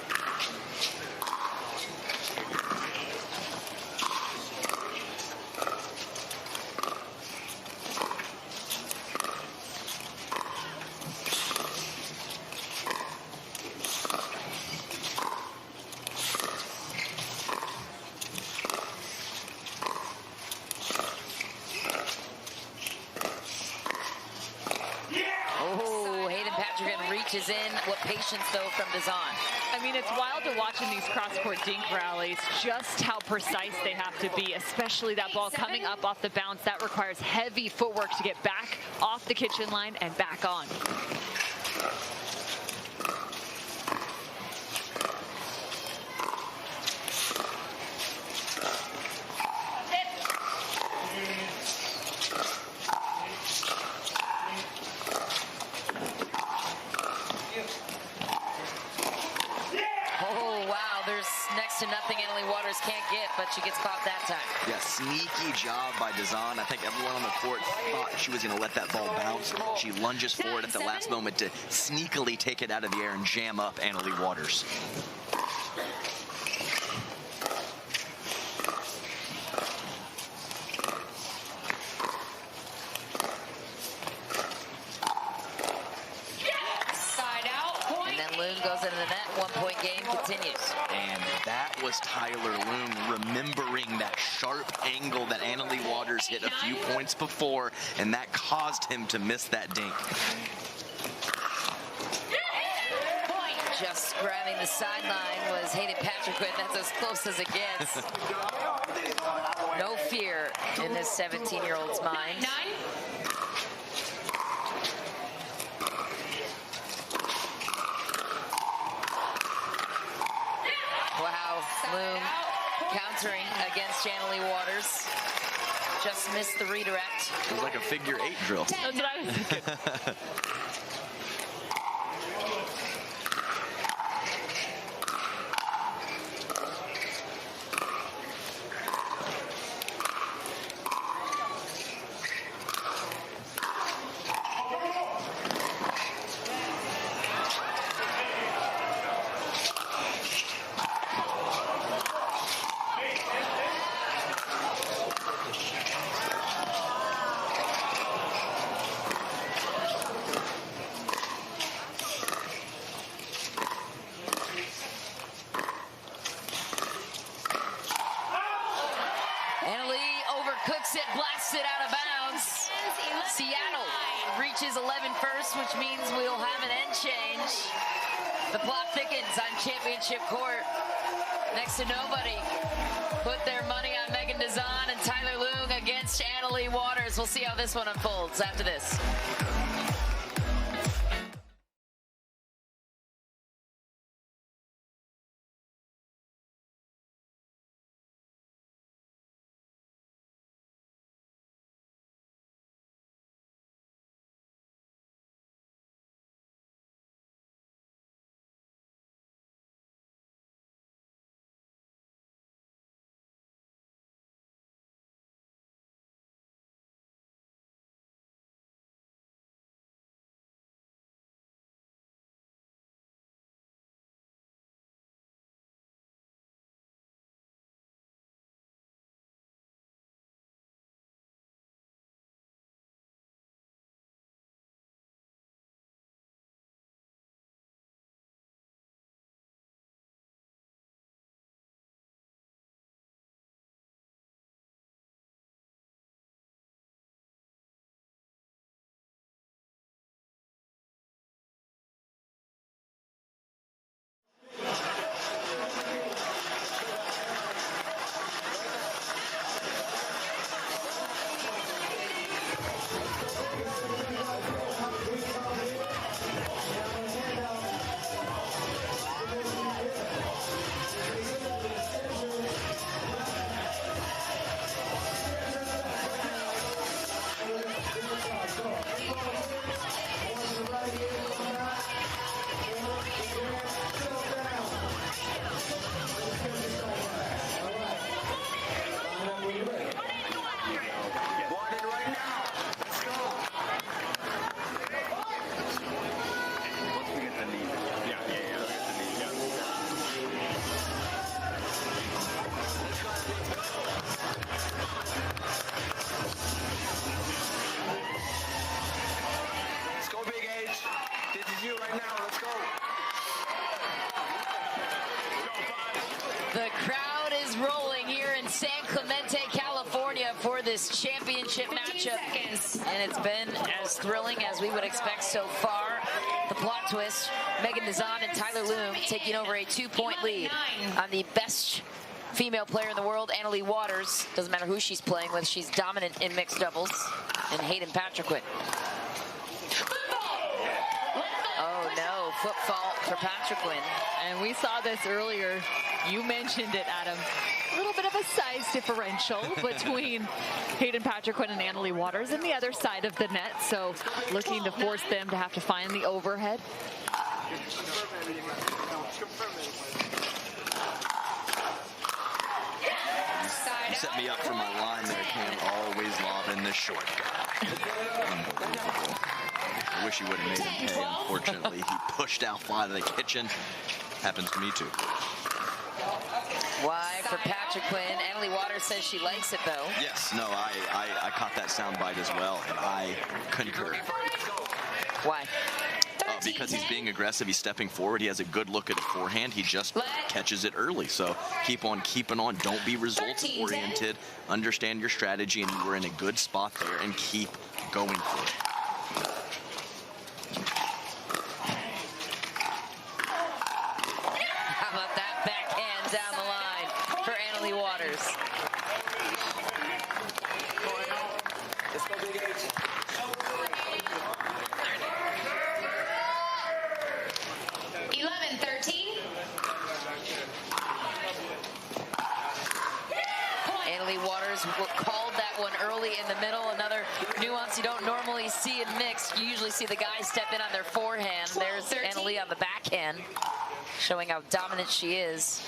Reaches in. What patience, though, from Dazan. I mean, it's wild to watch in these cross-court dink rallies just how precise they have to be, especially that ball coming up off the bounce. That requires heavy footwork to get back off the kitchen line and back on. To nothing Annalie Waters can't get, but she gets caught that time. Yeah, sneaky job by Dazan. I think everyone on the court thought she was going to let that ball bounce. She lunges forward at the last moment to sneakily take it out of the air and jam up Annalie Waters. Goes into the net. 1-point game continues. And that was Tyler Loom remembering that sharp angle that Annalie Waters hit a few points before, and that caused him to miss that dink. Just grabbing the sideline was Hayden Patrick. That's as close as it gets. No fear in this 17-year-old's mind. Wow, Loom countering against Annalie Waters. Just missed the redirect. It was like a figure 8 drill. That's what I was thinking. Reaches 11 first, which means we'll have an end change. The plot thickens on championship court. Next to nobody put their money on Megan Dazan and Tyler Loong against Annalie Waters. We'll see how this one unfolds after this. San Clemente, California for this championship matchup. And it's been as thrilling as we would expect so far. The plot twist, Megan Dazan and Tyler Loom taking over a 2-point lead on the best female player in the world, Annalie Waters. Doesn't matter who she's playing with, she's dominant in mixed doubles. And Hayden Patrickwood. Oh no, foot fault for Patrickwood. And we saw this earlier. You mentioned it, Adam. A little bit of a size differential between Hayden Patrickwood and Annalie Waters in the other side of the net. So looking to force them to have to find the overhead. You set me up for my line there, Cam. Always lobbing this short guy. Unbelievable. I wish he would have made him pay. Unfortunately, he pushed out fly to the kitchen. Happens to me too. Why for Patrickwood? Annalie Waters says she likes it though. Yes, no, I caught that sound bite as well, and I concur. Why? Because he's being aggressive, he's stepping forward, he has a good look at a forehand, he just catches it early. So keep on keeping on, don't be results oriented, understand your strategy, and you were in a good spot there, and keep going for it. How about that backhand down the line for Annalie Waters? Let's go, Big H. 11-13. Annalie Waters called that one early in the middle. Another nuance you don't normally see in mixed. You usually see the guys step in on their forehand. There's Annalie on the backhand, showing how dominant she is.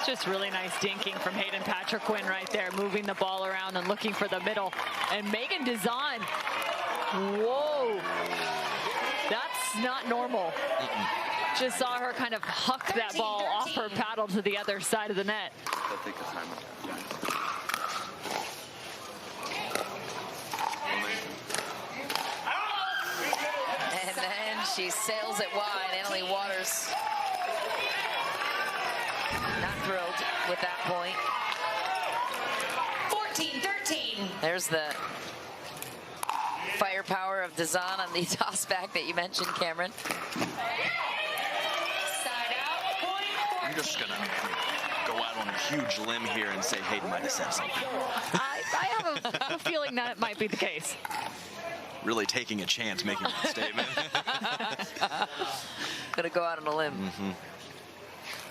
Just really nice dinking from Hayden Patrickwood right there, moving the ball around and looking for the middle. And Megan Dazan, whoa, that's not normal. Just saw her kind of huck that ball off her paddle to the other side of the net. And then she sails it wide. Annalie Waters not thrilled with that point. 14-13. There's the firepower of Dazan on the toss back that you mentioned, Cameron. I'm just gonna go out on a huge limb here and say Hayden might have said something. I have a feeling that it might be the case. Really taking a chance making that statement. Gonna go out on a limb.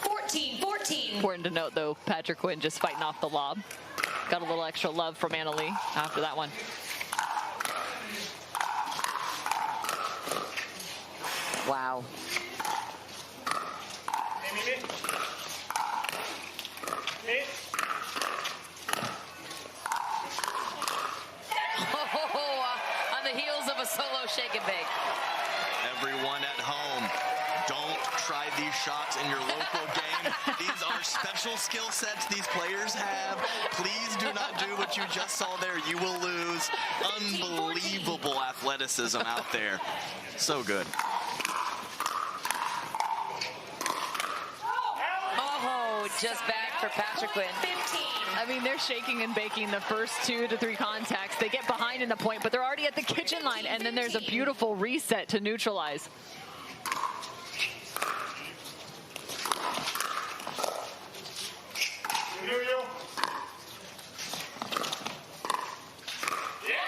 14-14. Important to note, though, Patrickwood just fighting off the lob. Got a little extra love from Annalie after that one. Wow. Oh, on the heels of a solo shake and bake. Everyone at home, don't try these shots in your local game. These are special skill sets these players have. Please do not do what you just saw there. You will lose. Unbelievable athleticism out there. So good. Oh, just back for Patrickwood. I mean, they're shaking and baking the first 2 to 3 contacts. They get behind in the point, but they're already at the kitchen line, and then there's a beautiful reset to neutralize.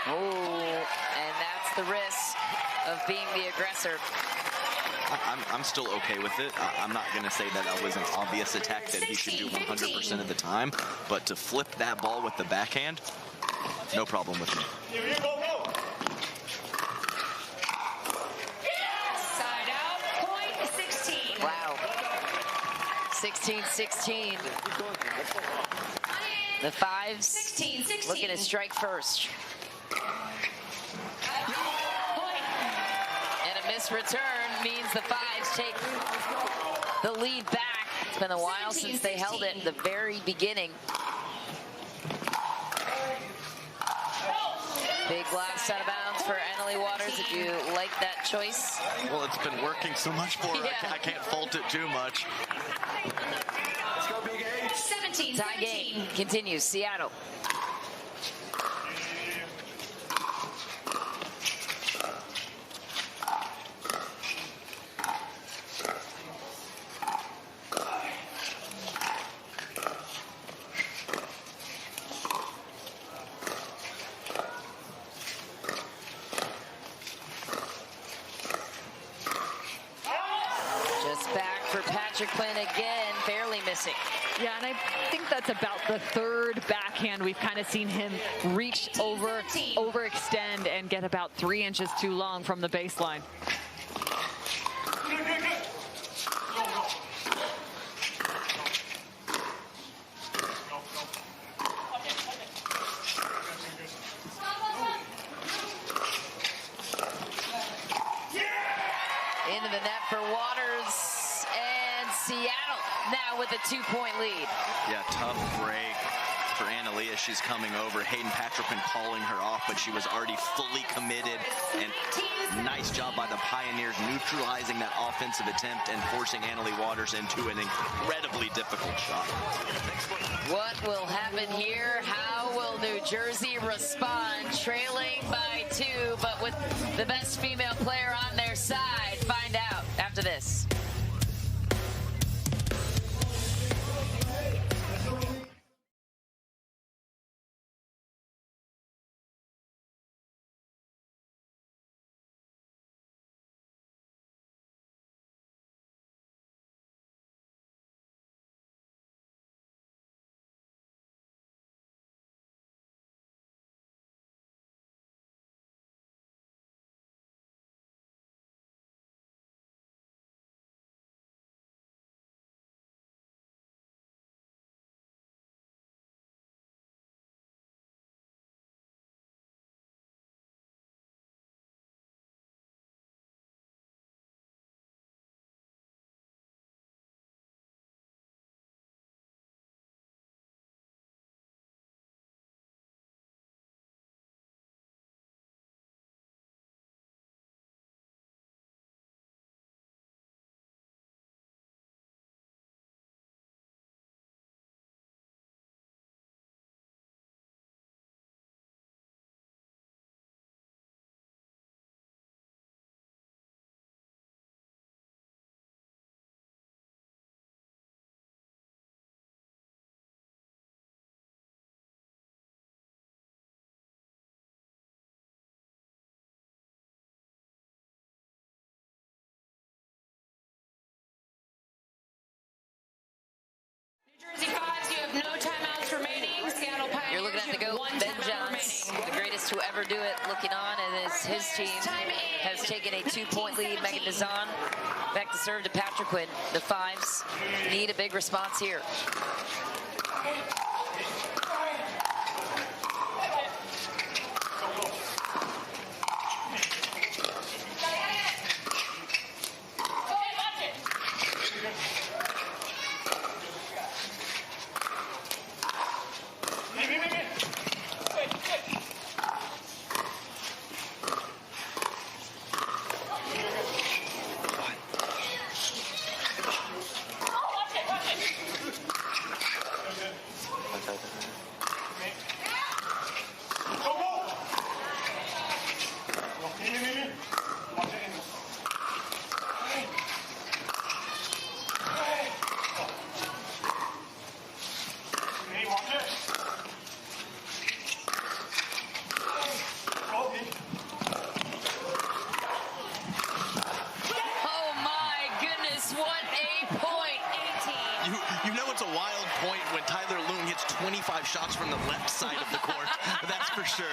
Oh, and that's the risk of being the aggressor. I'm still okay with it. I'm not going to say that was an obvious attack that he should do 100% of the time, but to flip that ball with the backhand, no problem with me. Side out, point 16. Wow. 16-16. The 5's looking to strike first. And a missed return means the 5's take the lead back. It's been a while since they held it in the very beginning. Big blast out of bounds for Annalie Waters. Did you like that choice? Well, it's been working so much for her. Yeah. I can't fault it too much. Let's go, Big H. 17. Tie game continues. Seattle. Again, barely missing. Yeah, and I think that's about the third backhand we've kind of seen him reach overextend and get about 3 inches too long from the baseline. Into the net for Waters. Seattle now with a 2-point lead. Yeah, tough break for Annalie as she's coming over. Hayden Patrickman calling her off, but she was already fully committed. And nice job by the Pioneers neutralizing that offensive attempt and forcing Annalie Waters into an incredibly difficult shot. What will happen here? How will New Jersey respond? Trailing by 2, but with the best female player on their side. Find out after this. Jersey 5s, you have no timeouts remaining. Seattle Pioneers, You're looking at the GOAT, Ben Johns, the greatest to ever do it, looking on, and as his team has taken a 2-point lead. Megan Dazan back to serve to Patrick Quinn. The 5s need a big response here. it's a wild point when Tyler Loon hits 25 shots from the left side of the court. That's for sure.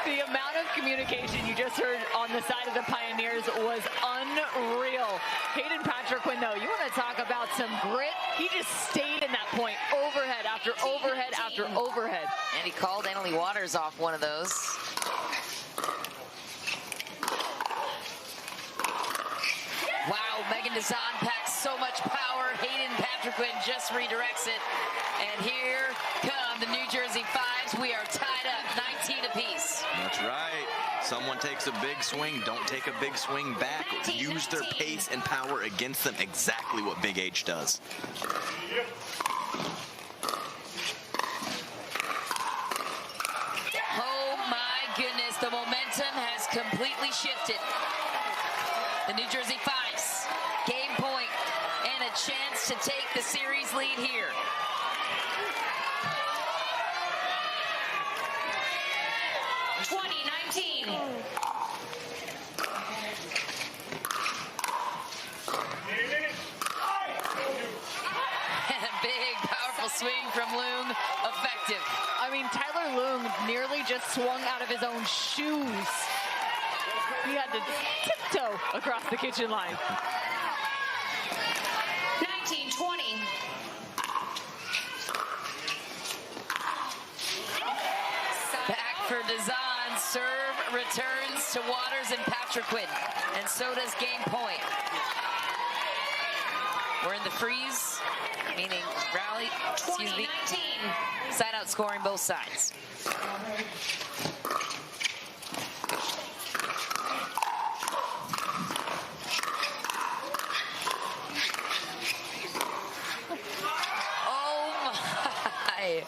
The amount of communication you just heard on the side of the Pioneers was unreal. Hayden Patrickman, though, you want to talk about some grit? He just stayed in that point, overhead after overhead after overhead. And he called Annalie Waters off one of those. Wow, Megan Dazan packs so much power. Hayden Patrickman just redirects it. And here come the New Jersey 5s. We are tied Someone takes a big swing, don't take a big swing back. Use their pace and power against them, exactly what Big H does. Oh my goodness, the momentum has completely shifted. The New Jersey 5's game point and a chance to take the series lead here. Swing from Loong, effective. I mean, Tyler Loong nearly just swung out of his own shoes. He had to tiptoe across the kitchen line. 19-20. Back for Dazan. Serve returns to Waters and Patriquin. And so does game point. We're in the freeze, meaning rally, excuse me, side out scoring both sides. Oh my.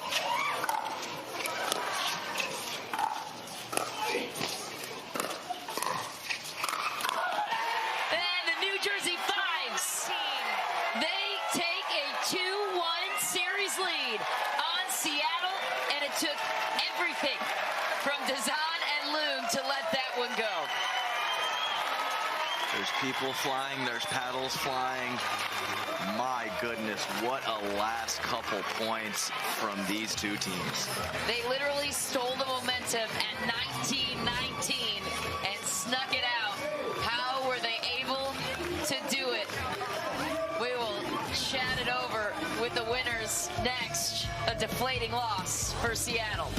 And the New Jersey 5's. They take a 2-1 series lead on Seattle, and it took everything from Dazan and Loong to let that one go. There's people flying, there's paddles flying. My goodness, what a last couple points from these two teams. They literally stole the momentum at 19-19 and snuck it out. How were they able to do it? We will chat it over with the winners next. A deflating loss for Seattle.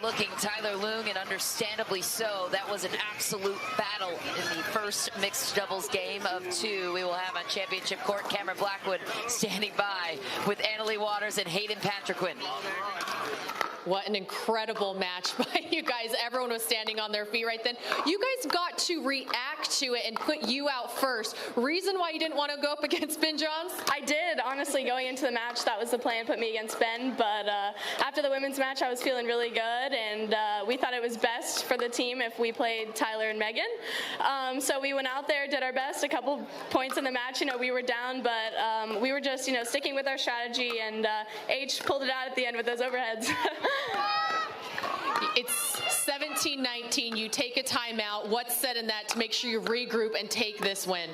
Looking Tyler Loong, and understandably so. That was an absolute battle in the first mixed doubles game of two. We will have on championship court Cameron Blackwood standing by with Annalie Waters and Hayden Patriquin. What an incredible match by you guys. Everyone was standing on their feet right then. You guys got to react to it and put you out first. Reason why you didn't want to go up against Ben Johns? I did, honestly, going into the match, that was the plan, put me against Ben, but after the women's match, I was feeling really good, and we thought it was best for the team if we played Tyler and Megan. So we went out there, did our best, a couple points in the match, we were down, but we were just, sticking with our strategy, and H pulled it out at the end with those overheads. It's 17-19. You take a timeout. What's said in that to make sure you regroup and take this win?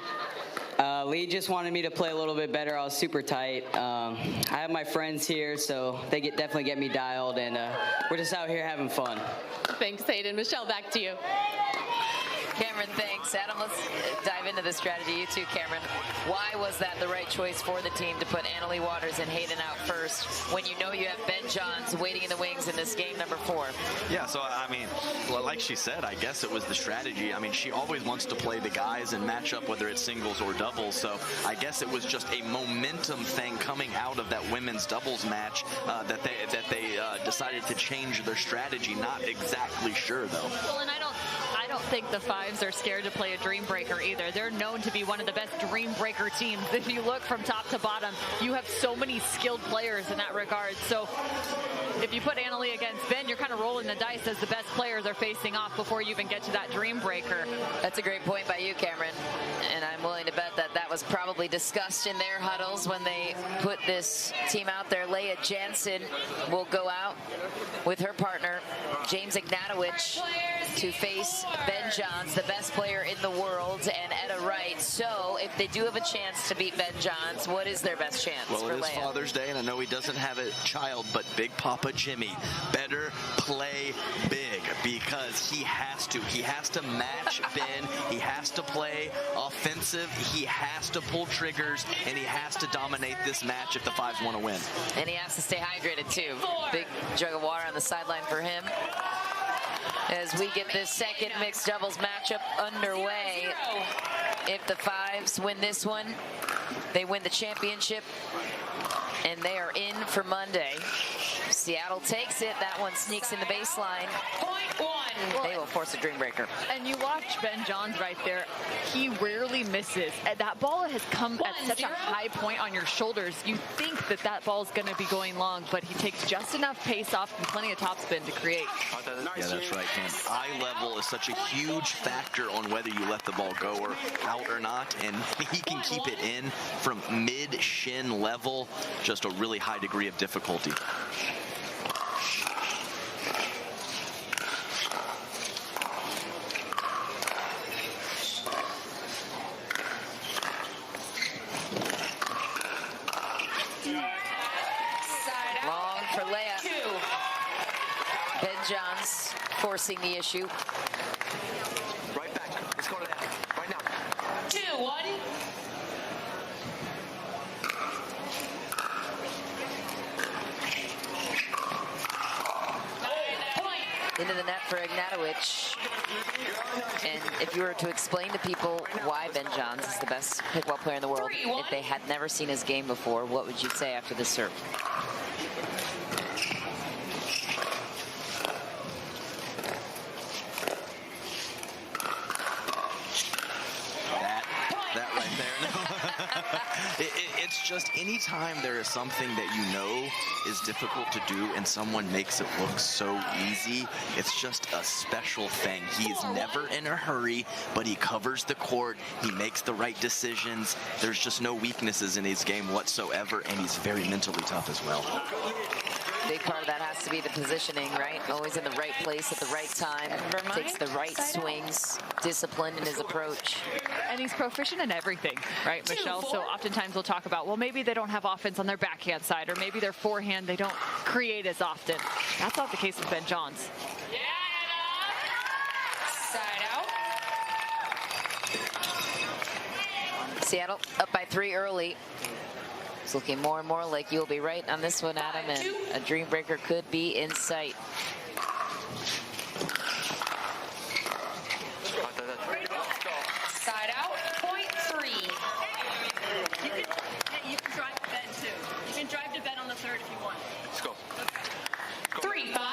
Lee just wanted me to play a little bit better. I was super tight. I have my friends here, so they definitely get me dialed, and we're just out here having fun. Thanks, Hayden. Michelle, back to you. Cameron, thanks. Adam, let's dive into the strategy. You too, Cameron. Why was that the right choice for the team to put Annalie Waters and Hayden out first when you know you have Ben Johns waiting in the wings in this game number 4? Yeah, so like she said, I guess it was the strategy. She always wants to play the guys and match up, whether it's singles or doubles. So I guess it was just a momentum thing coming out of that women's doubles match that they decided to change their strategy. Not exactly sure though. Well, and I don't think the 5's are scared to play a dream breaker either. They're known to be one of the best dream breaker teams. If you look from top to bottom, you have so many skilled players in that regard. So if you put Annalie against Ben, you're kind of rolling the dice as the best players are facing off before you even get to that dream breaker. That's a great point by you, Cameron. And I'm willing to bet that that was probably discussed in their huddles when they put this team out there. Leah Jansen will go out with her partner, James Ignatowicz, to face Ben Johns, the best player in the world, and Etta Wright. So if they do have a chance to beat Ben Johns, what is their best chance for Leah? Well, it is Father's Day, and I know he doesn't have a child, but Big Papa Jimmy better play big because he has to. He has to match Ben. He has to play offensive. He has to pull triggers, and he has to dominate this match if the 5's want to win. And he has to stay hydrated, too. Big jug of water on the sideline for him. As we get this second mixed doubles matchup underway. If the 5's win this one, they win the championship, and they are in for Monday. Seattle takes it. That one sneaks in the baseline. They will force a dream breaker. And you watch Ben Johns right there. He rarely misses. That ball has come at such a high point on your shoulders. You think that that ball is going to be going long, but he takes just enough pace off and plenty of topspin to create. Yeah, that's right, Cam. Eye level is such a huge factor on whether you let the ball go or out or not, and he can keep it in from mid-shin level, just a really high degree of difficulty. Long for Leah. Ben Johns forcing the issue. Right back. Let's go to that. Right now. 2-1. Into the net for Ignatowicz. And if you were to explain to people why Ben Johns is the best pickleball player in the world, if they had never seen his game before, what would you say after this serve? That right there. It's just anytime there is something that you know is difficult to do and someone makes it look so easy, it's just a special thing. He is never in a hurry, but he covers the court. He makes the right decisions. There's just no weaknesses in his game whatsoever, and he's very mentally tough as well. Big part of that has to be the positioning, right? Always in the right place at the right time. Takes the right swings, disciplined in his approach. And he's proficient in everything, right, Michelle? So oftentimes we'll talk about, well, maybe they don't have offense on their backhand side, or maybe their forehand they don't create as often. That's not the case with Ben Johns. Side out. Seattle up by 3 early. It's looking more and more like you'll be right on this one, Adam, and a dream breaker could be in sight. Side out, point 3. You can drive to Ben, too. You can drive to Ben on the third if you want. Let's go. 3-5.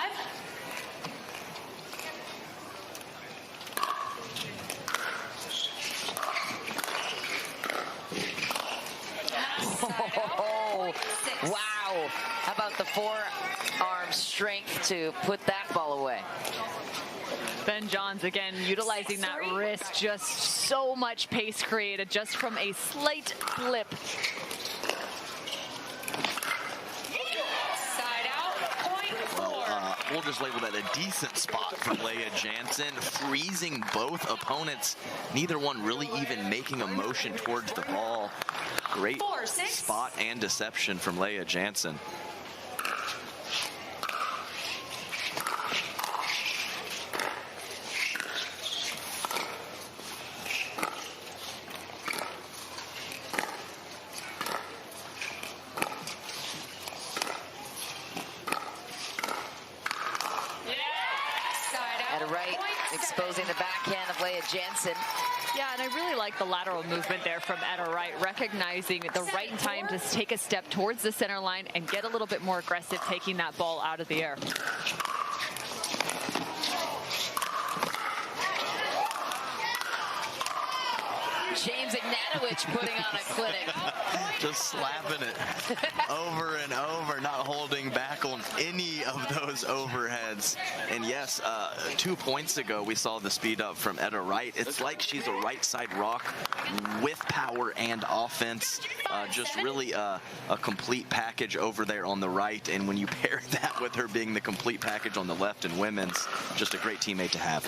to put that ball away. Ben Johns again utilizing that wrist, just so much pace created just from a slight blip. Well, we'll just label that a decent spot from Leah Jansen, freezing both opponents. Neither one really even making a motion towards the ball. Great spot and deception from Leah Jansen. Exposing the backhand of Leah Jansen. Yeah, and I really like the lateral movement there from Etta Wright, recognizing the right time to take a step towards the center line and get a little bit more aggressive, taking that ball out of the air. James Ignatowicz putting on a clinic. Just slapping it over and over, not holding back on any of those overheads. And yes, 2 points ago, we saw the speed up from Etta Wright. It's like she's a right side rock with power and offense. Just really a complete package over there on the right. And when you pair that with her being the complete package on the left in women's, just a great teammate to have.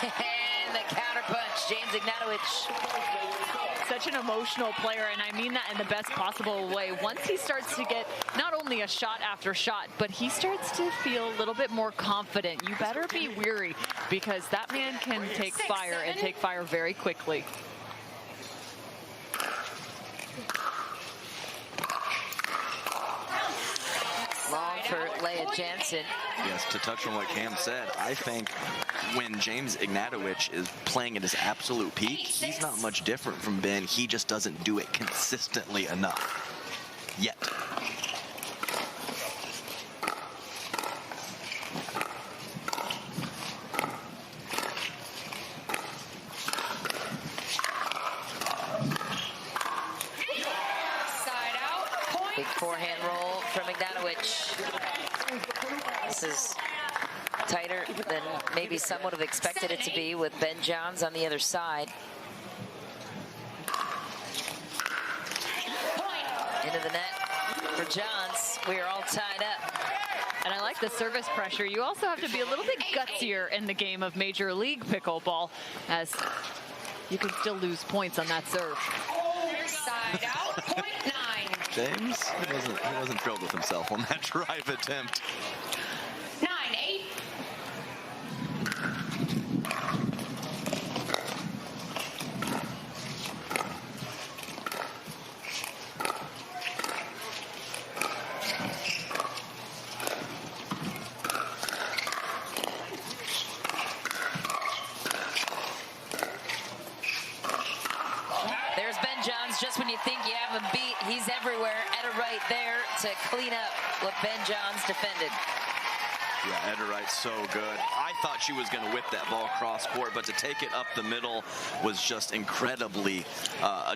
And the counterpunch, James Ignatowicz. Such an emotional player, and I mean that in the best possible way. Once he starts to get not only a shot after shot, but he starts to feel a little bit more confident. You better be weary, because that man can take fire and take fire very quickly. Long for Leah Jansen. Yes, to touch on what Cam said, I think when James Ignatowicz is playing at his absolute peak, he's not much different from Ben. He just doesn't do it consistently enough yet. Big forehand roll from Ignatowicz. This is tighter than maybe some would have expected it to be with Ben Johns on the other side. Into the net for Johns. We are all tied up. And I like the service pressure. You also have to be a little bit gutsier in the game of Major League Pickleball, as you can still lose points on that serve. Side out, point 9. James, he wasn't thrilled with himself on that drive attempt. 9-8. There's Ben Johns. Just when you think you have him beat, he's everywhere. Etta Wright there to clean up what Ben Johns defended. Yeah, Etta Wright's so good. I thought she was going to whip that ball cross court, but to take it up the middle was just incredibly,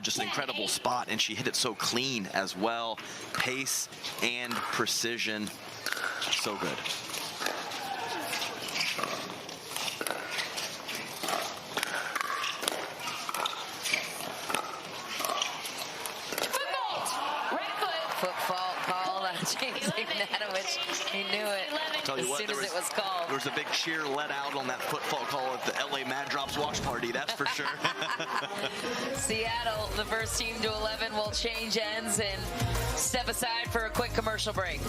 just an incredible spot, and she hit it so clean as well. Pace and precision, so good. Foot fault called on James Ignatowicz. He knew it as soon as it was called. There was a big cheer let out on that foot fault call at the LA Mad Drops watch party, that's for sure. Seattle, the first team to 11, will change ends and step aside for a quick commercial break.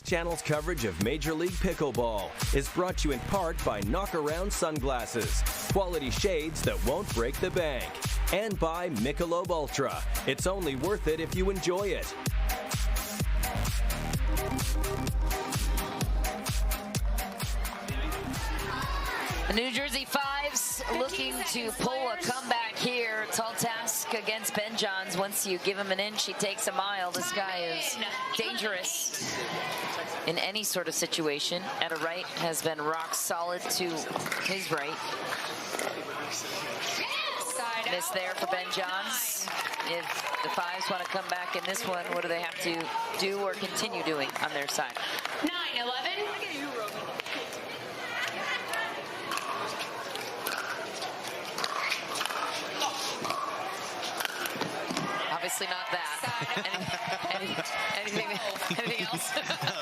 Channel's coverage of Major League Pickleball is brought to you in part by Knockaround Sunglasses, quality shades that won't break the bank, and by Michelob Ultra. It's only worth it if you enjoy it. The New Jersey Fives looking to pull a comeback here. Tall task against Ben Johns. Once you give him an inch, he takes a mile. This guy is dangerous in any sort of situation. At a right has been rock solid to his right. Miss there for Ben Johns. If the Fives want to come back in this one, what do they have to do or continue doing on their side? 9-11. Obviously not that. Anything else?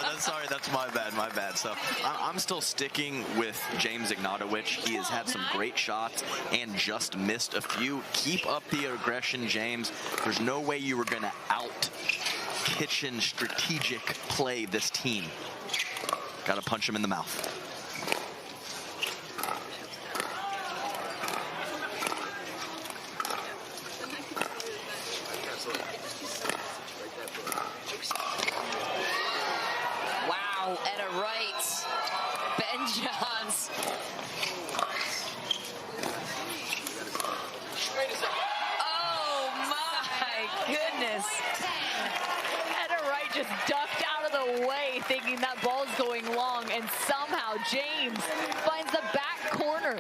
No, sorry, that's my bad. So I'm still sticking with James Ignatowicz. He has had some great shots and just missed a few. Keep up the aggression, James. There's no way you were going to out-kitchen strategic play this team. Got to punch him in the mouth. Wow, at a right, Ben Johns. Oh my goodness. Etta Wright just ducked out of the way thinking that ball's going long, and somehow James finds the back corner.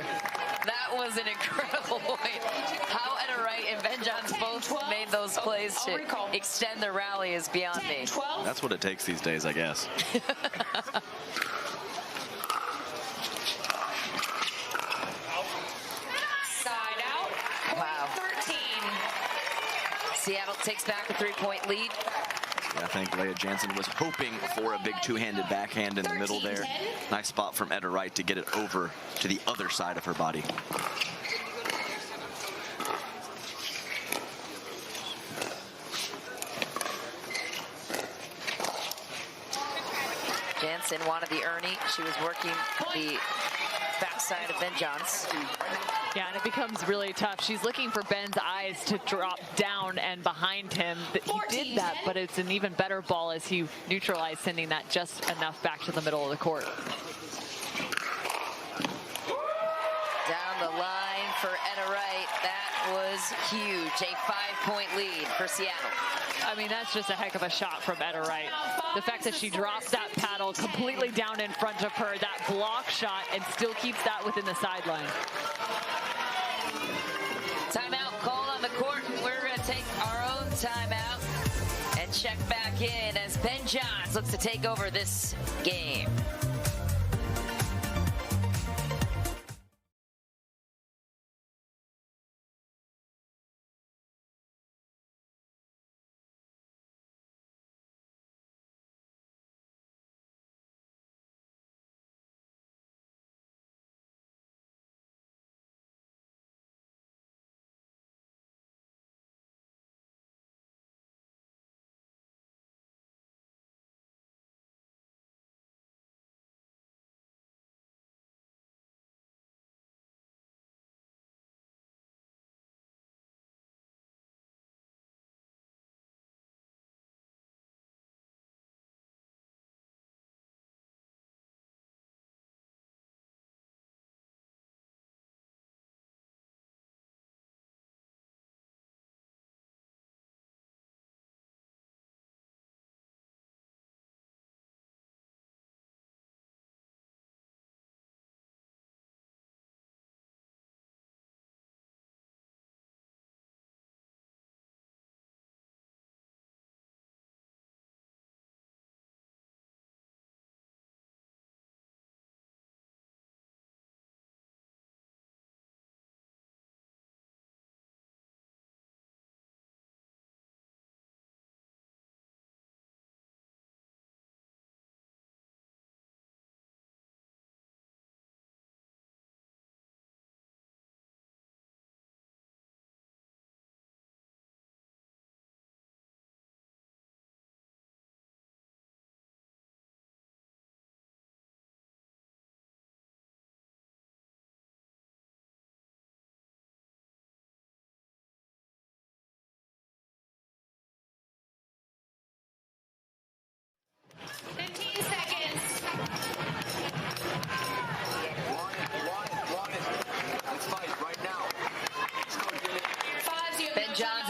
That was an incredible point. How Etta Wright and Ben Johns both made those plays to extend the rally is beyond me. That's what it takes these days, I guess. Side out. Wow. 13. Seattle takes back a 3-point lead. I think Leah Jansen was hoping for a big two-handed backhand in the middle there. Nice spot from Etta Wright to get it over to the other side of her body. Jansen wanted the Ernie. She was working the backside of Ben Johns. Yeah, and it becomes really tough. She's looking for Ben's eyes to drop down and behind him. He did that, but it's an even better ball as he neutralized, sending that just enough back to the middle of the court. Down the line for Etta Wright. That was huge. A 5-point lead for Seattle. I mean, that's just a heck of a shot from Etta Wright. The fact that she drops that paddle completely down in front of her, that block shot, and still keeps that within the sideline. Timeout called on the court. We're going to take our own timeout and check back in as Ben Johns looks to take over this game.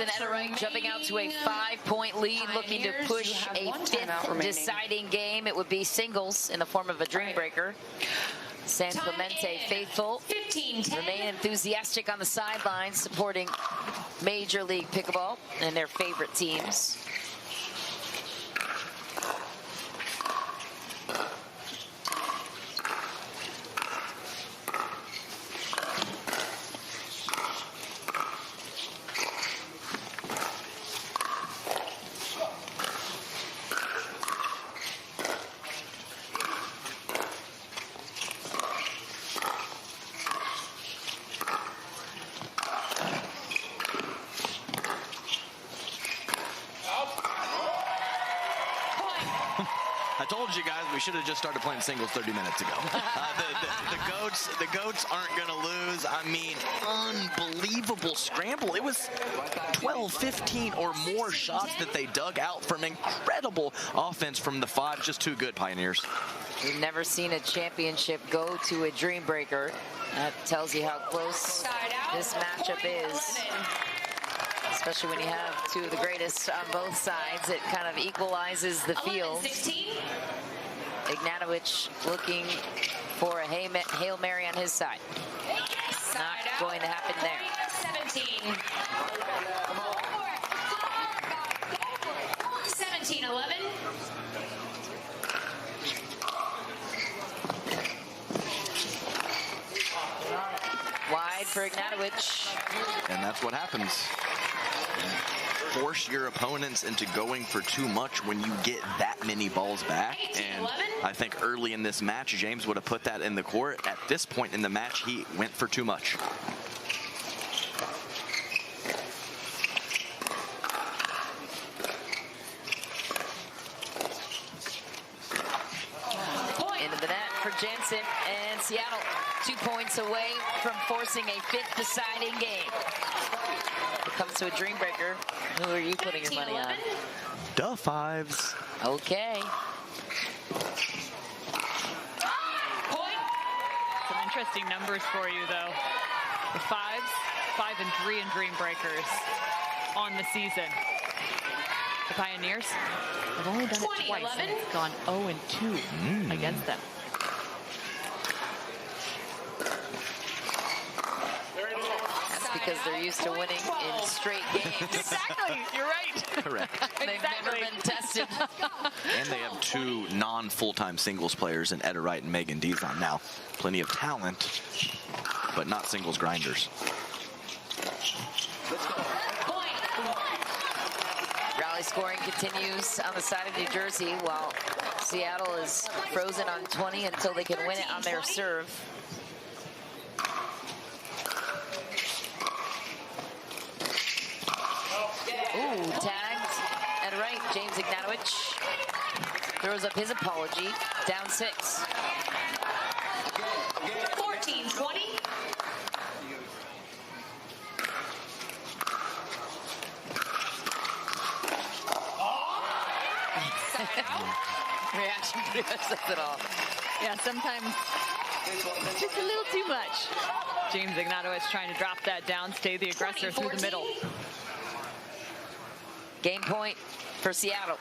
and Etta Wright jumping out to a 5-point lead, looking to push a 5th deciding game. It would be singles in the form of a dream breaker. San Clemente faithful remain enthusiastic on the sidelines, supporting Major League Pickleball and their favorite teams. I told you guys we should have just started playing singles 30 minutes ago. The goats aren't going to lose. I mean, unbelievable scramble. It was 12, 15 or more shots that they dug out from incredible offense from the 5. Just too good, Pioneers. We've never seen a championship go to a dream breaker. That tells you how close this matchup is. Especially when you have two of the greatest on both sides. It kind of equalizes the field. Ignatowicz looking for a Hail Mary on his side. Not going to happen there. 17-11. Wide for Ignatowicz. And that's what happens. Force your opponents into going for too much when you get that many balls back. And I think early in this match, James would have put that in the court. At this point in the match, he went for too much. Into the net for Jensen, and Seattle 2 points away from forcing a 5th deciding game. It comes to a dream breaker. Who are you putting your money on? The 5s. Okay. Some interesting numbers for you, though. The 5s, 5 and 3 in dream breakers on the season. The Pioneers have only done it twice, and it's gone 0 and 2 against them. Because they're used to winning in straight games. Exactly, you're right. Correct. They've never been tested. And they have 2 non-full-time singles players in Etta Wright and Megan Dizon now. Plenty of talent, but not singles grinders. Rally scoring continues on the side of New Jersey, while Seattle is frozen on 20 until they can win it on their serve. Ooh, tagged. And right, James Ignatowicz throws up his apology. Down 6. 14-20. Reaction pretty much says it all. Yeah, sometimes just a little too much. James Ignatowicz trying to drop that down, stay the aggressor through the middle. Game point for Seattle.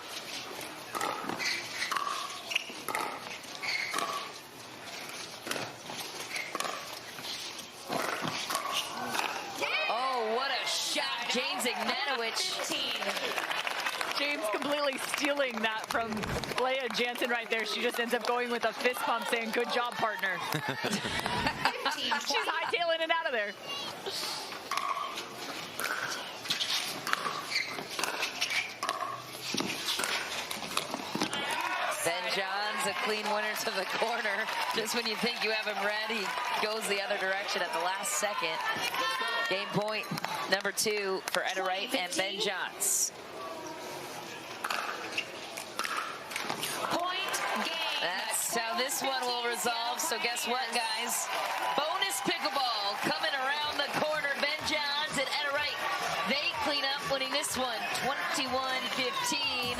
Oh, what a shot, James Ignatowicz. James completely stealing that from Leah Jansen right there. She just ends up going with a fist pump saying, "Good job, partner." She's hightailing it out of there. Ben Johns, a clean winner to the corner. Just when you think you have him read, he goes the other direction at the last second. Game point number 2 for Etta Wright and Ben Johns. That's how this one will resolve. So guess what, guys? Bonus pickleball coming around the corner. Ben Johns and Etta Wright, they clean up, winning this one 21-15.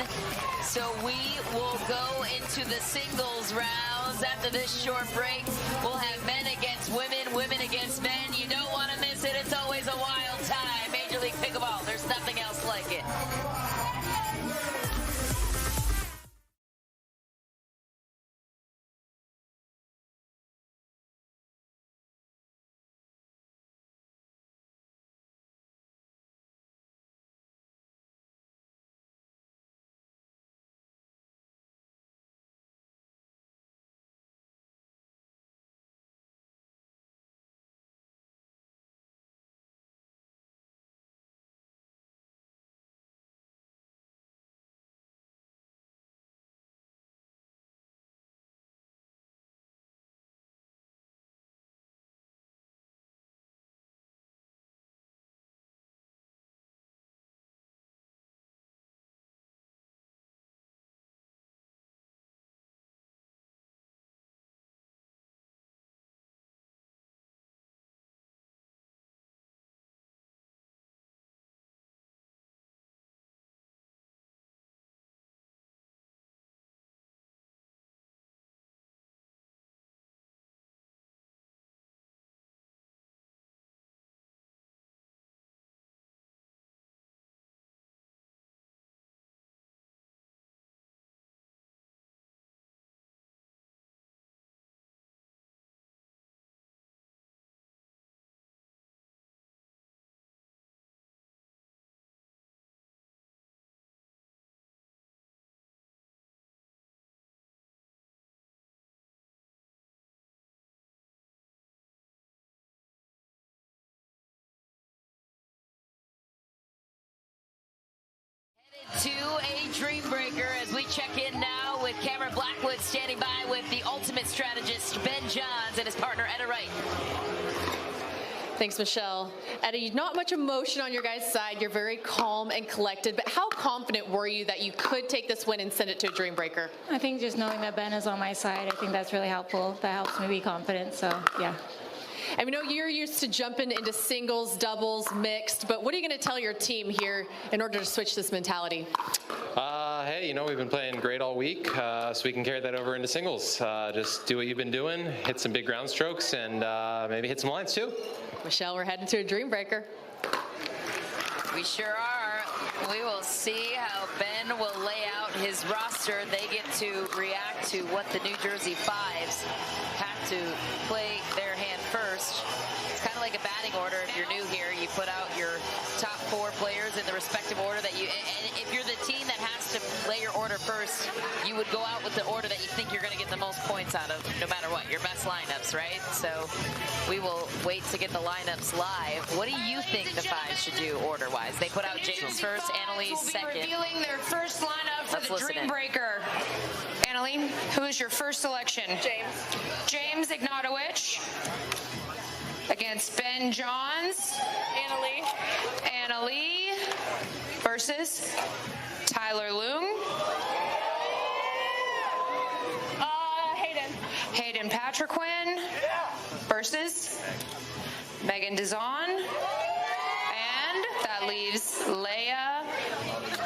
So we will go into the singles rounds after this short break. We'll have men against women, women against men. You don't want to miss it. It's always a wild time. Major League Pickleball. There's nothing To a dream breaker as we check in now with Cameron Blackwood standing by with the ultimate strategist Ben Johns and his partner Etta Wright. Thanks, Michelle. Etta, not much emotion on your guys' side. You're very calm and collected, but how confident were you that you could take this win and send it to a dream breaker? I think just knowing that Ben is on my side, I think that's really helpful. That helps me be confident, so yeah. And we know you're used to jumping into singles, doubles, mixed, but what are you going to tell your team here in order to switch this mentality? Hey, we've been playing great all week, so we can carry that over into singles. Just do what you've been doing, hit some big ground strokes, and maybe hit some lines too. Michelle, we're heading to a dream breaker. We sure are. We will see how Ben will lay out his roster. They get to react to what the New Jersey Fives have to play their hand first. It's kind of like a batting order. If you're new here, you put out your top 4 players in the respective order that you, and if you're the team that has to play your order first, you would go out with the order that you think you're going to get the most points out of, no matter what, your best lineups, right? So we will wait to get the lineups live. What do you think the Fives should do order-wise? They put out James first, Annalise second. Revealing their first lineup for the Dream Breaker. Annalie, who is your first selection? James Ignatowicz against Ben Johns. Annalie versus Tyler Loong. Hayden Patriquin versus Megan Dizon. And that leaves Leia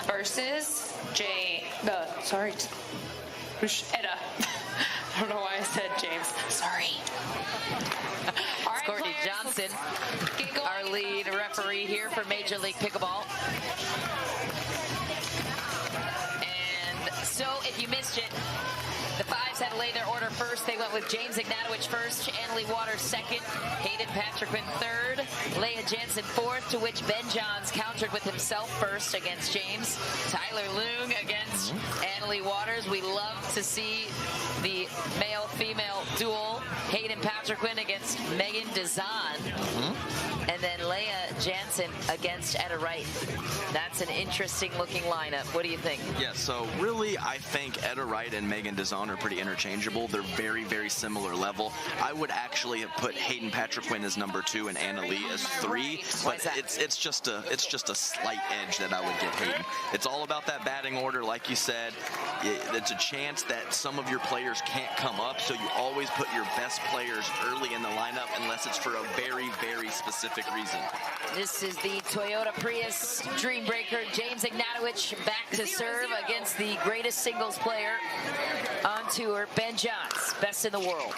versus Etta. I don't know why I said James. Sorry. All right, Courtney Johnson, our lead referee here for Major League Pickleball. And so if you missed it, the Fives had to lay their order first. They went with James Ignatowicz first, Annalie Waters second, Hayden Patriquin third, Leia Jansen fourth, to which Ben Johns countered with himself first against James, Tyler Loong against Annalie Waters. We love to see the male-female duel. Hayden Patriquin against Megan Dizon. And then Leia Jansen against Etta Wright. That's an interesting looking lineup. What do you think? Yeah, so really I think Etta Wright and Megan Dizon are pretty interchangeable. They're very, very similar level. I would actually have put Hayden Patriquin as number 2 and Annalie as 3, but it's just a slight edge that I would give Hayden. It's all about that batting order, like you said. It's a chance that some of your players can't come up, so you always put your best players early in the lineup unless it's for a very, very specific reason. This is the Toyota Prius Dream Breaker. James Ignatowicz back to serve against the greatest singles player on tour, Ben Johns, best in the world.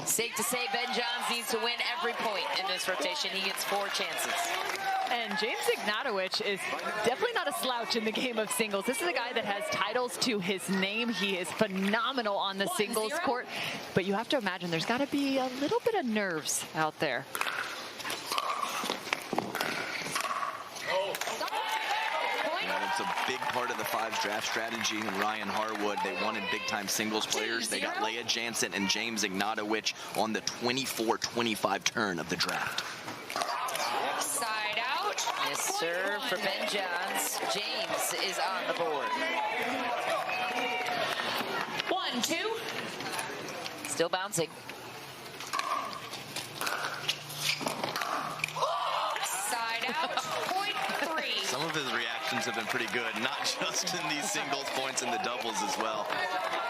Safe to say Ben Johns needs to win every point in this rotation. He gets 4 chances. And James Ignatowicz is definitely not a slouch in the game of singles. This is a guy that has titles to his name. He is phenomenal on the singles court. But you have to imagine there's got to be a little bit of nerves out there. It's a big part of the Fives draft strategy, and Ryan Harwood, they wanted big-time singles players. They got Leia Jansen and James Ignatowicz on the 24-25 turn of the draft. Side out. Yes, sir, for Ben Johns. James is on the board. 1-2. Still bouncing. Side out. Point 3. Some of his reactions have been pretty good, not just in these singles points and the doubles as well.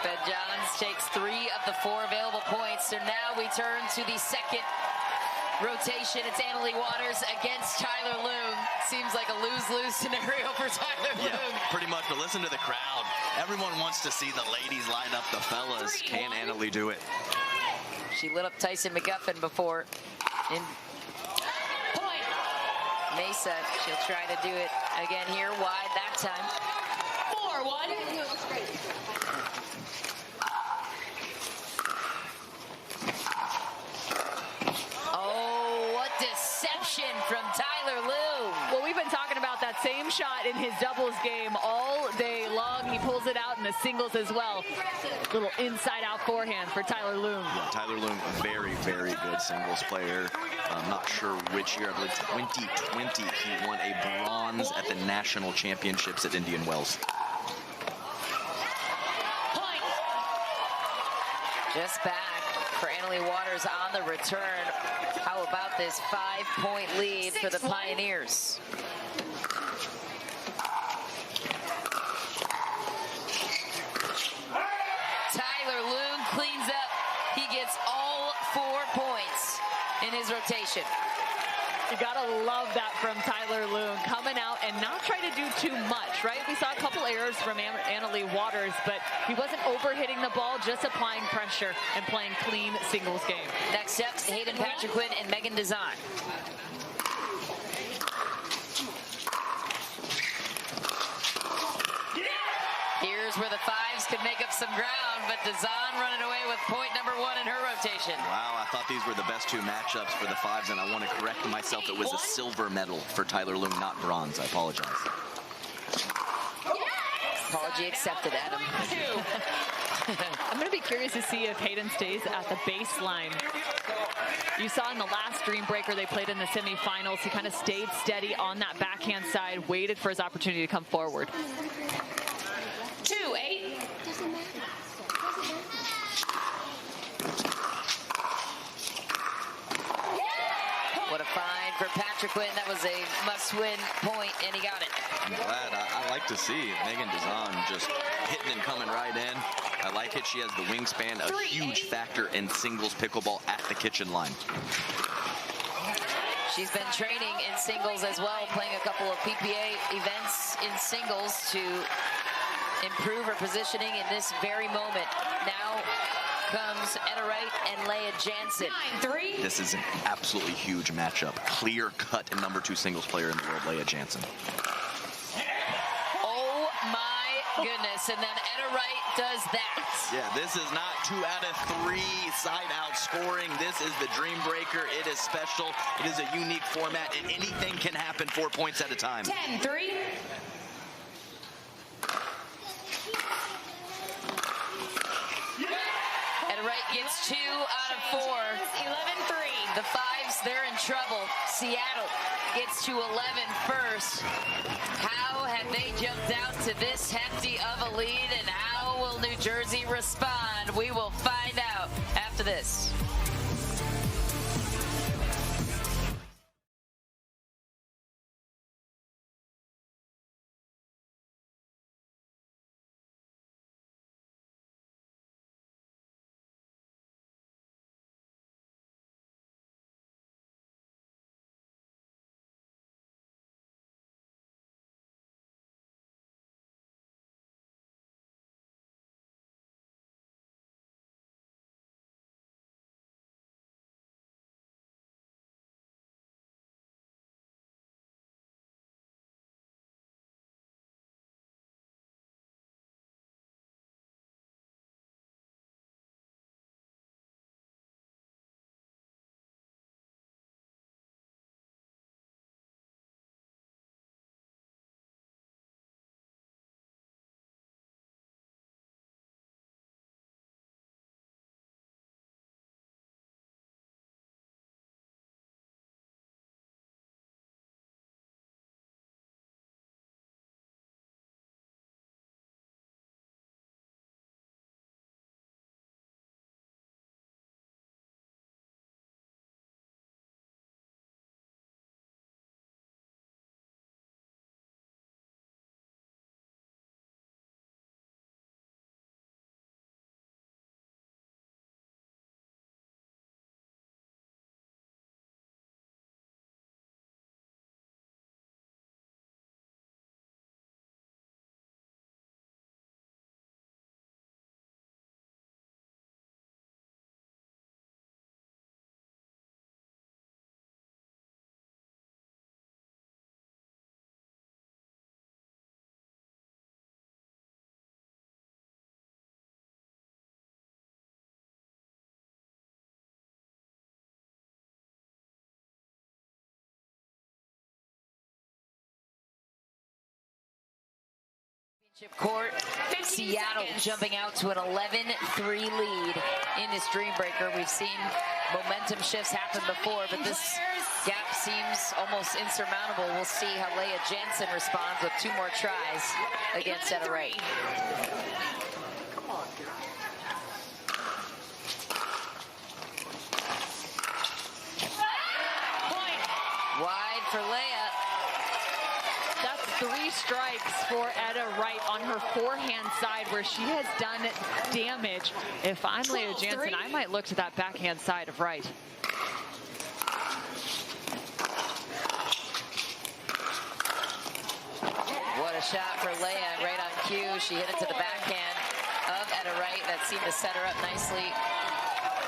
Ben Johns takes 3 of the 4 available points. So now we turn to the second rotation. It's Annalie Waters against Tyler Loong. Seems like a lose-lose scenario for Tyler Loong. Yeah, pretty much, but listen to the crowd. Everyone wants to see the ladies line up the fellas. Can Annalie do it? She lit up Tyson McGuffin before in Mesa. She'll try to do it again here, wide that time. 4-1. Oh, what deception from Tyler Loong. Well, we've been talking about that same shot in his doubles game all day long. He pulls it out in the singles as well. Little inside-out forehand for Tyler Loom. Yeah, Tyler Loom, a very, very good singles player. I'm not sure which year. I believe 2020 he won a bronze at the national championships at Indian Wells. Just back for Annalie Waters on the return. How about this 5-point lead for the Pioneers? Tyler Loom cleans up. He gets all 4 points in his rotation. You gotta love that from Tyler Loom, coming out and not trying to do too much, right? We saw a couple errors from Annalie Waters, but he wasn't overhitting the ball, just applying pressure and playing clean singles game. Next up, Hayden Patriquin and Megan Dezan. Here's where the 5s could make up some ground, but Dezan running away with point number 1 in her rotation. Wow, I thought these were the best 2 matchups for the 5s, and I want to correct myself. It was a silver medal for Tyler Loom, not bronze. I apologize. Apology accepted, Adam. I'm going to be curious to see if Hayden stays at the baseline. You saw in the last Dream Breaker they played in the semifinals, he kind of stayed steady on that backhand side, waited for his opportunity to come forward. 2-8. What a find for Patriquin. That was a must-win point, and he got it. I'm glad. I like to see Megan Dezan just hitting and coming right in. I like it. She has the wingspan, a huge factor in singles pickleball at the kitchen line. She's been training in singles as well, playing a couple of PPA events in singles to improve her positioning in this very moment. Now comes Etta Wright and Leah Jansen. 9-3. This is an absolutely huge matchup. Clear-cut number 2 singles player in the world, Leah Jansen. Oh my goodness, and then Etta Wright does that. Yeah, this is not 2 out of 3 side-out scoring. This is the Dream Breaker. It is special. It is a unique format, and anything can happen 4 points at a time. 10-3. Etta Wright gets 2 out of 4. 11-3. The 5s, they're in trouble. Seattle gets to 11 first. How have they jumped out to this hefty of a lead, and how will New Jersey respond? We will find out after this. Court, Seattle jumping out to an 11-3 lead in this Dreambreaker. We've seen momentum shifts happen before, but this gap seems almost insurmountable. We'll see how Leah Jansen responds with 2 more tries against Etta Wright. Wide for Leah. That's 3 strikes for Etta Wright on her forehand side where she has done damage. If I'm Leah Jansen, I might look to that backhand side of Wright. What a shot for Leah, right on cue. She hit it to the backhand of Etta Wright. That seemed to set her up nicely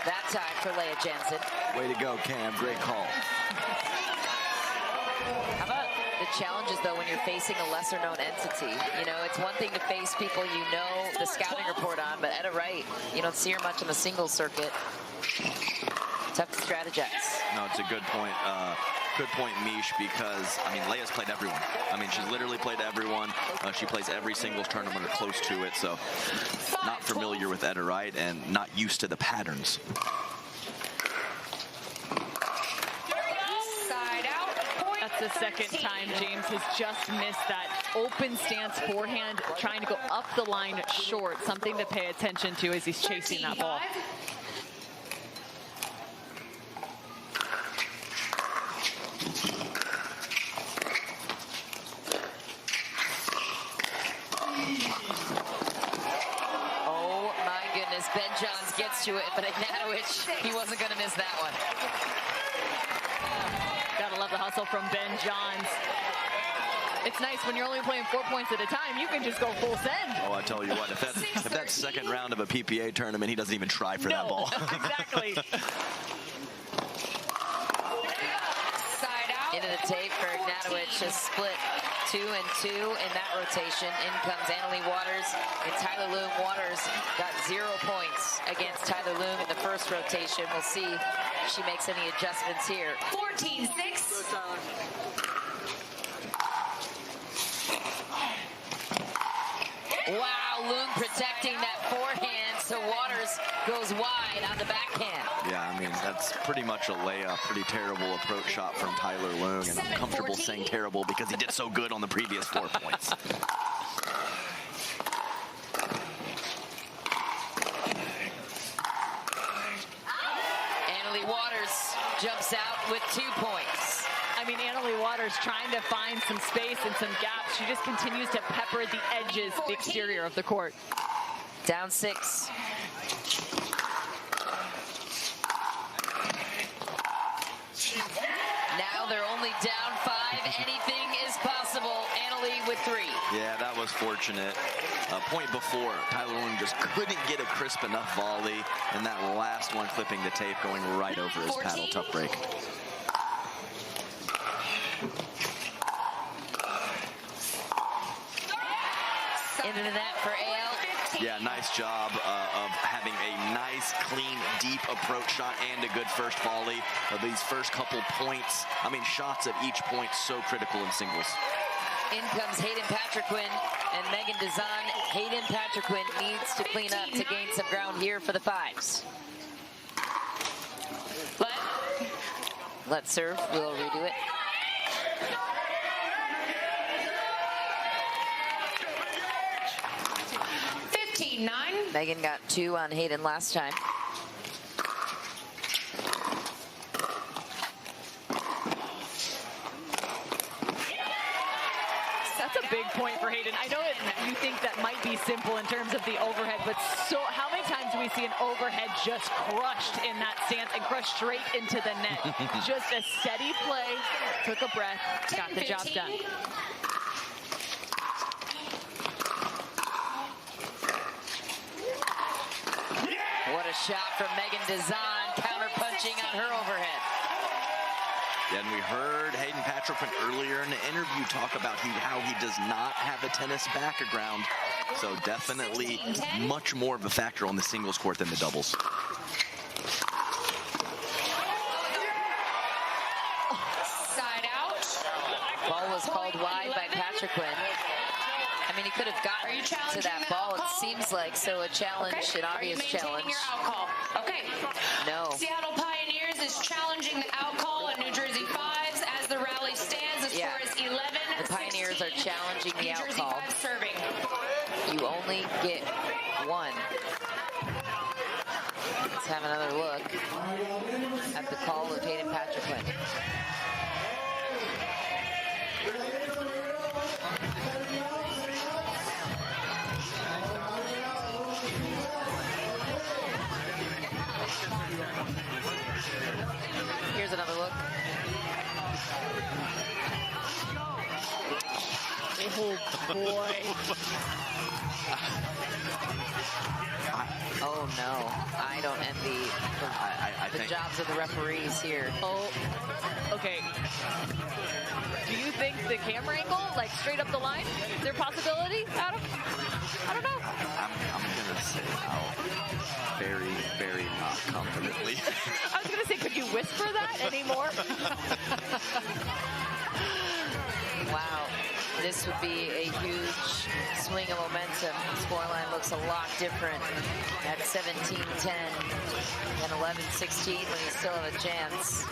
that time for Leah Jansen. Way to go, Cam. Great call. How about the challenges, though, when you're facing a lesser-known entity? You know, it's one thing to face people you know the scouting report on, but Etta Wright, you don't see her much on the singles circuit. Tough to strategize. No, it's a good point. Good point, Mish, because, I mean, Leah's played everyone. I mean, she's literally played everyone. She plays every singles tournament or close to it, so not familiar with Etta Wright and not used to the patterns. That's the second time James has just missed that open stance forehand, trying to go up the line short. Something to pay attention to as he's chasing that ball. Oh my goodness, Ben Johns gets to it, but Ignatowicz, he wasn't going to miss that one. Gotta love the hustle from Ben Johns. It's nice when you're only playing 4 points at a time, you can just go full send. Oh, I tell you what, if that's second round of a PPA tournament, he doesn't even try for that ball. Exactly. Side out. Into the tape for Ignatowicz, just split 2 and 2 in that rotation. In comes Annalie Waters and Tyler Loom. Waters got 0 points against Tyler Loom in the first rotation. We'll see if she makes any adjustments here. 14-6. Wow, Loom protecting that forehand, so Waters goes wide on the backhand. Yeah, I mean, that's pretty much a layup. Pretty terrible approach shot from Tyler Loong, and I'm comfortable saying terrible because he did so good on the previous 4 points. Annalie Waters jumps out with 2 points. I mean, Annalie Waters trying to find some space and some gaps. She just continues to pepper the edges, the exterior of the court. Down 6. Now they're only down 5. Anything is possible. Annalie with 3. Yeah, that was fortunate. Point before, Tyler Loong just couldn't get a crisp enough volley, and that last one clipping the tape going right over his paddle. Tough break. Into the net for Ale. Yeah, nice job of having a nice, clean, deep approach shot and a good first volley. These first couple points, I mean, shots at each point so critical in singles. In comes Hayden Patriquin and Megan Dezan. Hayden Patriquin needs to clean up to gain some ground here for the 5s. Let's serve. We'll redo it. Megan got 2 on Hayden last time. That's a big point for Hayden. I know you think that might be simple in terms of the overhead, but so how many times do we see an overhead just crushed in that stance and crushed straight into the net? Just a steady play, took a breath, got the job done. What a shot from Megan Dezan, counter-punching on her overhead. And we heard Hayden Patriquin earlier in the interview talk about how he does not have a tennis background. So definitely much more of a factor on the singles court than the doubles. Side out. Ball was called wide by Patriquin. I I mean, he could have gotten to that ball, it seems like. So a challenge, an obvious challenge. Your out call? Okay. No. Seattle Pioneers is challenging the out call on New Jersey 5's as the rally stands. The score is 11. The Pioneers are challenging the out New Jersey call. 5 serving. You only get one. Let's have another look at the call of Hayden Patrick. Here's another look. Oh boy. Oh no, I don't envy the jobs of the referees here. Oh, okay. Do you think the camera angle, like straight up the line, is there a possibility, Adam? I don't know. I'm gonna say out very, very not confidently. I was gonna say, could you whisper that anymore? Wow, this would be a huge swing of momentum. The scoreline looks a lot different at 17-10 and 11-16 when you still have a chance.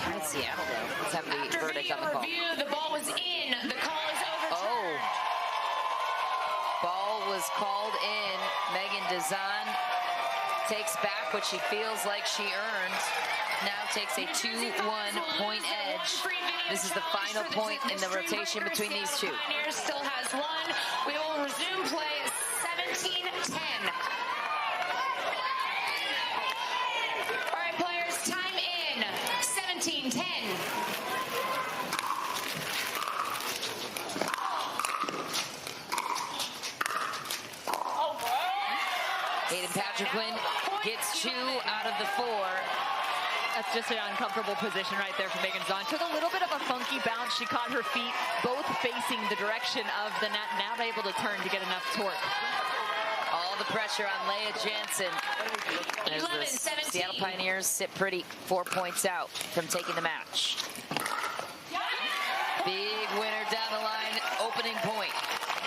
That's Seattle though. Let's have the verdict on the call. The ball was in. The call is overturned. Oh. Ball was called in. Megan Dazan takes back what she feels like she earned. Now takes a 2-1 point edge. This is the final point in the rotation between these two. Pioneers still has one. We will resume play 17-10. All right, players, time in. 17-10. Hayden Patrick gets 2 out of the 4. That's just an uncomfortable position right there for Megan Zahn. Took a little bit of a funky bounce. She caught her feet both facing the direction of the net, now able to turn to get enough torque. All the pressure on Leah Jansen. As the Seattle Pioneers sit pretty, 4 points out from taking the match. Big winner down the line, opening point.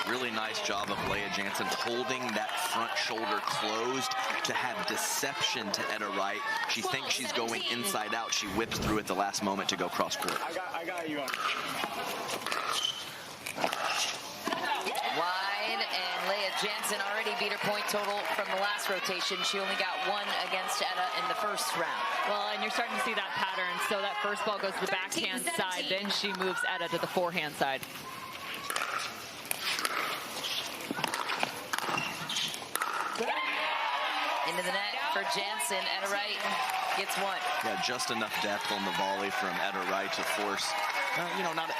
Really nice job of Leah Jansen holding that front shoulder closed to have deception to Etta Wright. She thinks she's going inside out. She whips through at the last moment to go cross court. I got you on. Wide, and Leah Jansen already beat her point total from the last rotation. She only got 1 against Etta in the first round. Well, and you're starting to see that pattern. So that first ball goes to the backhand side, then she moves Etta to the forehand side. Into the net for Jansen. Etta Wright gets 1. Yeah, just enough depth on the volley from Etta Wright to force, not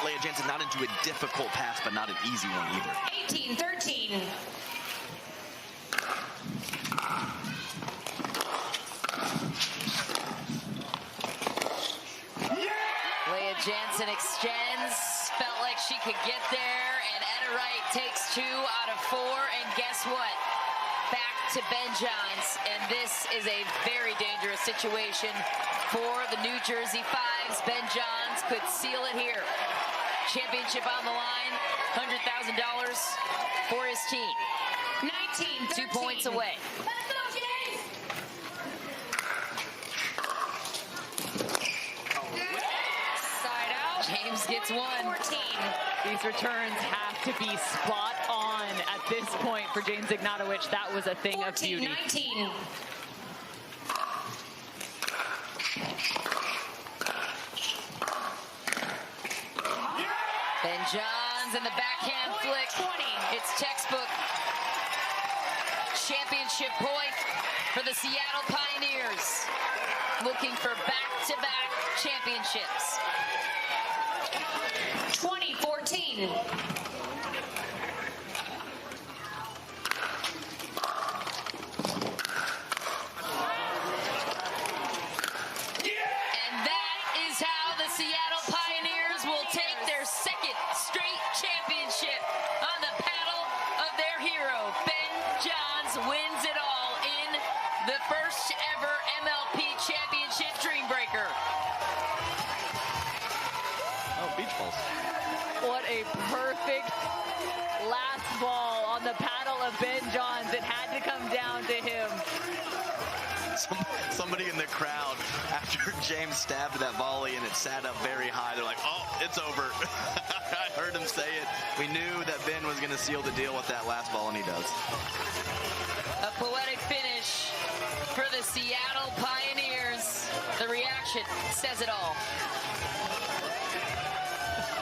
Leah Jansen not into a difficult pass, but not an easy one either. 18-13. Leah Jansen extends, felt like she could get there, and Etta Wright takes 2 out of 4, and guess what? Back to Ben Johns, and this is a very dangerous situation for the New Jersey 5's. Ben Johns could seal it here. Championship on the line, $100,000 for his team. 19-13. 2 points away. Side out. James gets 1. 14. These returns have to be spot on at this point for James Ignatowicz. That was a thing of beauty. 19. Ben Johns and the backhand flick. 20. It's textbook championship point for the Seattle Pioneers. Looking for back-to-back championships. 20-14. Seattle Pioneers will take their second straight championship on the paddle of their hero. Ben Johns wins it all in the first ever MLP championship Dreambreaker. Oh, beach Pickles. What a perfect last ball on the paddle of Ben Johns. It had to come down to him. Somebody in the crowd, after James stabbed that volley and it sat up very high, they're like, oh, it's over. I heard him say it. We knew that Ben was going to seal the deal with that last ball, and he does. A poetic finish for the Seattle Pioneers. The reaction says it all.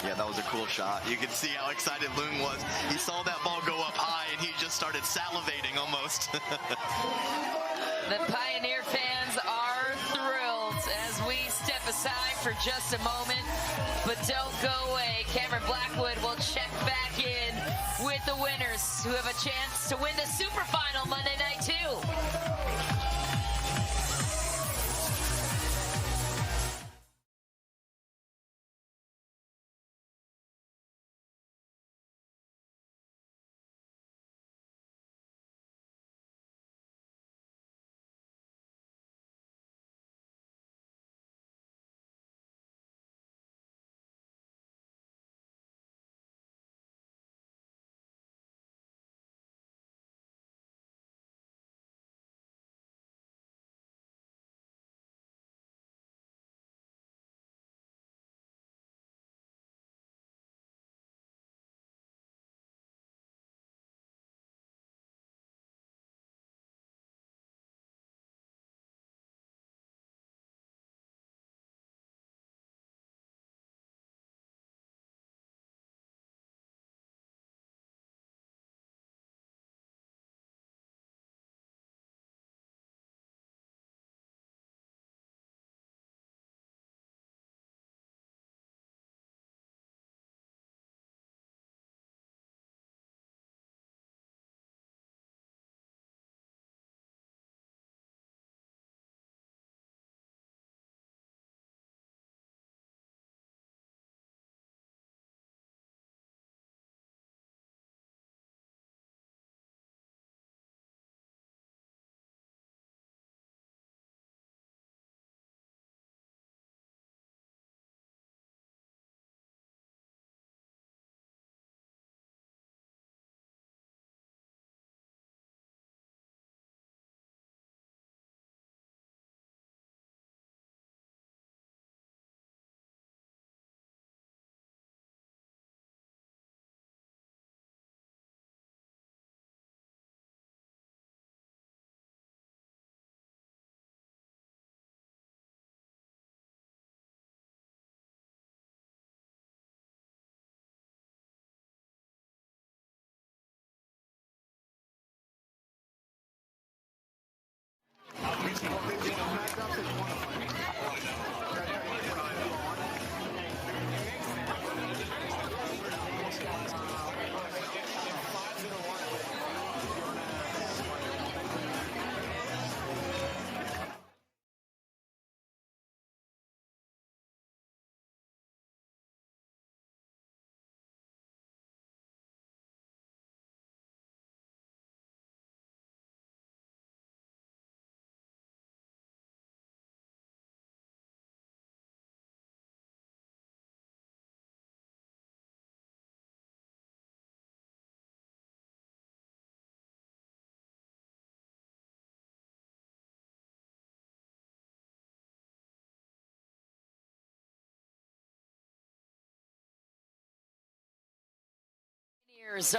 Yeah, that was a cool shot. You could see how excited Loon was. He saw that ball go up high, and he just started salivating almost. The Pioneer fans are thrilled as we step aside for just a moment. But don't go away. Cameron Blackwood will check back in with the winners who have a chance to win the Super Final Monday night too.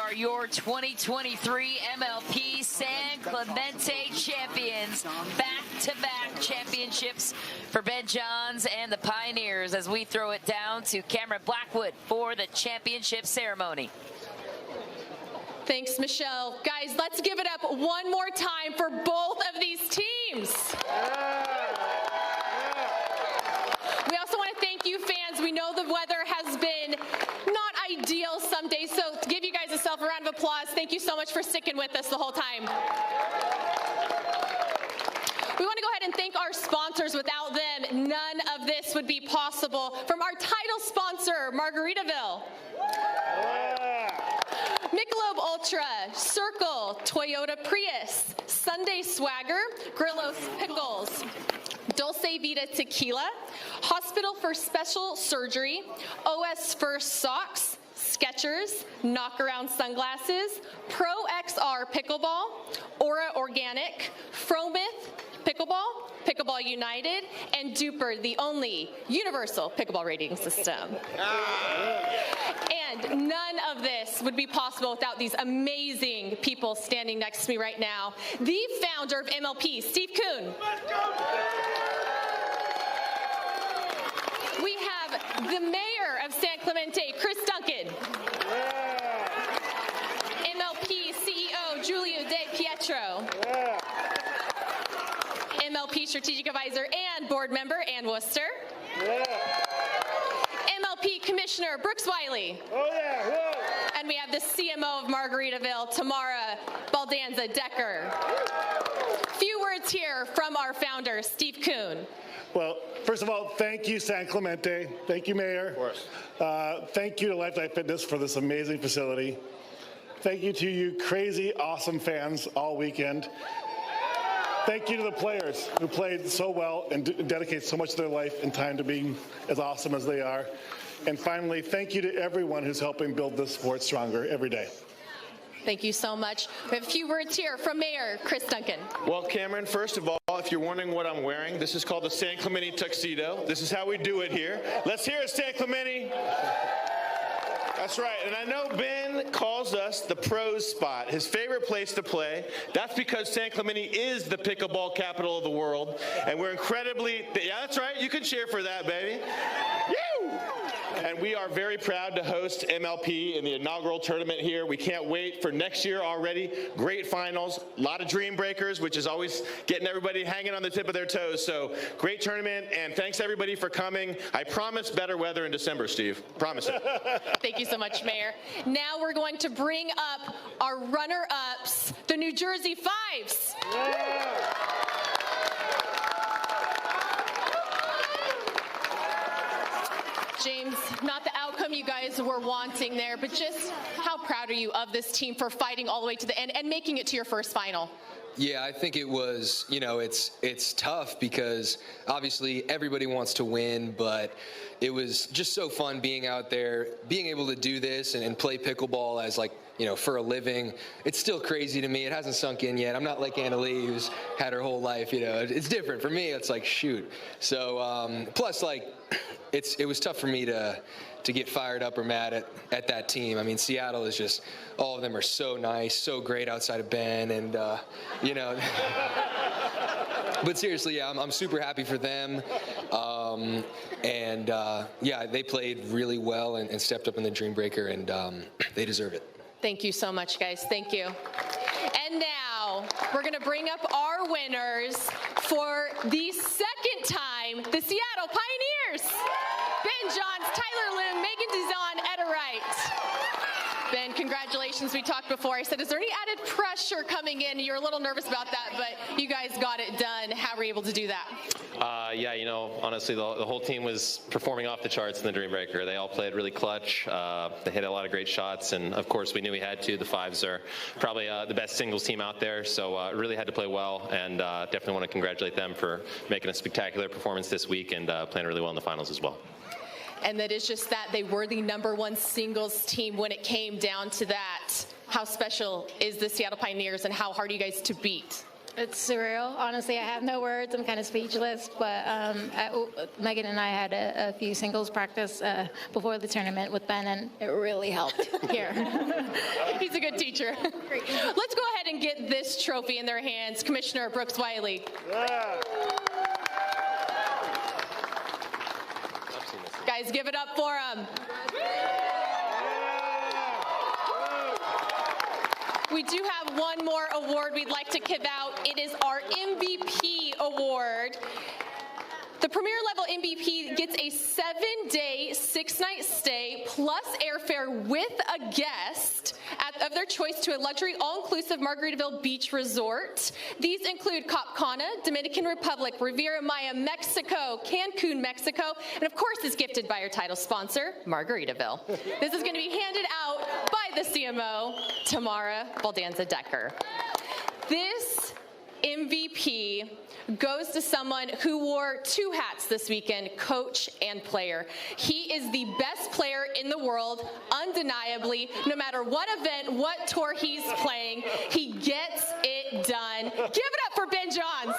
Are your 2023 MLP San Clemente champions. Back-to-back championships for Ben Johns and the Pioneers as we throw it down to Cameron Blackwood for the championship ceremony. Thanks, Michelle. Guys, let's give it up one more time for both of these teams. We also want to thank you, fans. We know the weather has been not ideal some days, so give you guys a round of applause. Thank you so much for sticking with us the whole time. We want to go ahead and thank our sponsors. Without them, none of this would be possible. From our title sponsor, Margaritaville, Michelob Ultra, Cirkul, Toyota Prius, Sunday Swagger, Grillo Pickles, Dulce, Vida, Tequila, Hospital for Special Surgery, OS First Socks, Skechers, Knockaround Sunglasses, Pro XR Pickleball, Aura Organic, Fromith Pickleball, Pickleball United, and Duper, the only universal pickleball rating system. And none of this would be possible without these amazing people standing next to me right now. The founder of MLP, Steve Kuhn. We have the mayor of San Clemente, Chris Duncan. MLP CEO, Giulio De Pietro. MLP Strategic Advisor and Board Member, Ann Worcester. MLP Commissioner, Brooks Wiley. And we have the CMO of Margaritaville, Tamara Baldanza Decker. Few words here from our founder, Steve Kuhn. Well, first of all, thank you, San Clemente. Thank you, Mayor. Of course. Thank you to Lifetime Fitness for this amazing facility. Thank you to you crazy, awesome fans all weekend. Thank you to the players who played so well and dedicate so much of their life and time to being as awesome as they are. And finally, thank you to everyone who's helping build this sport stronger every day. Thank you so much. We have a few words here from Mayor Chris Duncan. Well, Cameron, first of all, if you're wondering what I'm wearing, this is called the San Clemente tuxedo. This is how we do it here. Let's hear it, San Clemente. That's right, and I know Ben calls us the pros spot, his favorite place to play. That's because San Clemente is the pickleball capital of the world, and we're incredibly, yeah, that's right, you can cheer for that, baby. Woo! And we are very proud to host MLP in the inaugural tournament here. We can't wait for next year already. Great finals, a lot of dream breakers, which is always getting everybody hanging on the tip of their toes. So great tournament, and thanks everybody for coming. I promise better weather in December, Steve. Promise it. Thank you so much, Mayor. Now we're going to bring up our runner-ups, the New Jersey 5's. Yeah. James, not the outcome you guys were wanting there, but just how proud are you of this team for fighting all the way to the end and making it to your first final? Yeah, I think it was, you know, it's tough because obviously everybody wants to win, but it was just so fun being out there, being able to do this and play pickleball as like, you know, for a living. It's still crazy to me. It hasn't sunk in yet. I'm not like Anna Lee, who's had her whole life, you know. It's different. For me, it's like, shoot. So, plus, like, it was tough for me to get fired up or mad at that team. I mean, Seattle is just, all of them are so nice, so great outside of Ben, and, you know. But seriously, yeah, I'm super happy for them. Yeah, they played really well and stepped up in the Dream Breaker, and they deserve it. Thank you so much, guys. Thank you. And now we're going to bring up our winners for the second time, the Seattle Pioneers. Ben Johns, Tyler Loom, Megan Dizon, Etta Wright. Ben, congratulations. We talked before. I said, is there any added pressure coming in? You're a little nervous about that, but you guys got it done. How were you able to do that? Yeah, you know, honestly, the whole team was performing off the charts in the Dream Breaker. They all played really clutch. They hit a lot of great shots, and of course, we knew we had to. The 5's are probably the best singles team out there, so really had to play well, and definitely want to congratulate them for making a spectacular performance this week and playing really well in the finals as well. And that is just that they were the #1 singles team when it came down to that. How special is the Seattle Pioneers, and how hard are you guys to beat? It's surreal. Honestly, I have no words. I'm kind of speechless. But Megan and I had a few singles practice before the tournament with Ben, and it really helped here. He's a good teacher. Let's go ahead and get this trophy in their hands. Commissioner Brooks Wiley. Yeah. Guys, give it up for him. We do have one more award we'd like to give out. It is our MVP award. The Premier Level MVP gets a 7-day, 6-night stay plus airfare with a guest of their choice to a luxury all-inclusive Margaritaville beach resort. These include Cap Cana, Dominican Republic, Riviera Maya, Mexico, Cancun, Mexico, and of course is gifted by our title sponsor, Margaritaville. This is going to be handed out by the CMO, Tamara Baldanza Decker. This MVP goes to someone who wore 2 hats this weekend, coach and player. He is the best player in the world, undeniably. No matter what event, what tour he's playing, he gets it done. Give it up for Ben Johns.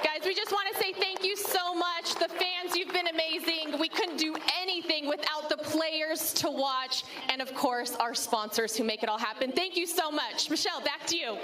Guys, we just want to say thank you so much. The fans, you've been amazing. We couldn't do anything without the players to watch, and of course, our sponsors who make it all happen. Thank you so much. Michelle, back to you.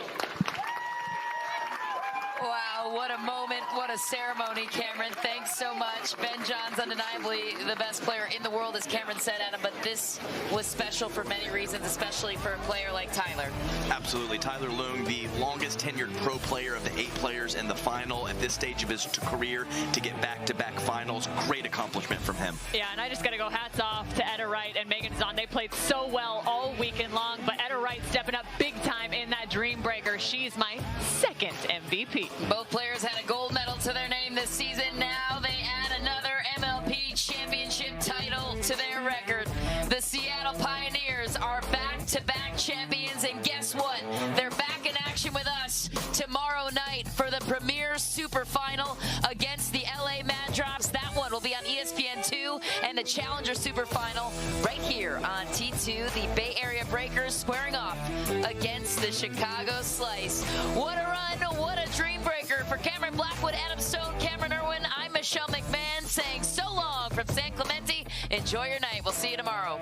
Wow, what a moment, what a ceremony, Cameron. Thanks so much. Ben Johns, undeniably the best player in the world, as Cameron said, Adam, but this was special for many reasons, especially for a player like Tyler. Absolutely. Tyler Loong, the longest tenured pro player of the 8 players in the final at this stage of his career, to get back-to-back finals. Great accomplishment from him. Yeah, and I just got to go hats off to Etta Wright and Megan Zahn. They played so well all weekend long, but Etta Wright stepping up big time in that dream breaker. She's my 2nd MVP. Both players had a gold medal to their name this season. Now they add another MLP championship title to their record. The Seattle Pioneers are back-to-back champions, and guess what? They're back in action with us tomorrow night for the Premier Super Final against the LA Mad Drops. That one will be on ESPN2, and the Challenger Super Final right here on T2. The Bay Area Breakers squaring off against the Chicago Slice. What a run, what a dream breaker. For Cameron Blackwood, Adam Stone, Cameron Irwin, I'm Michelle McMahon saying so long from San Clemente. Enjoy your night. We'll see you tomorrow.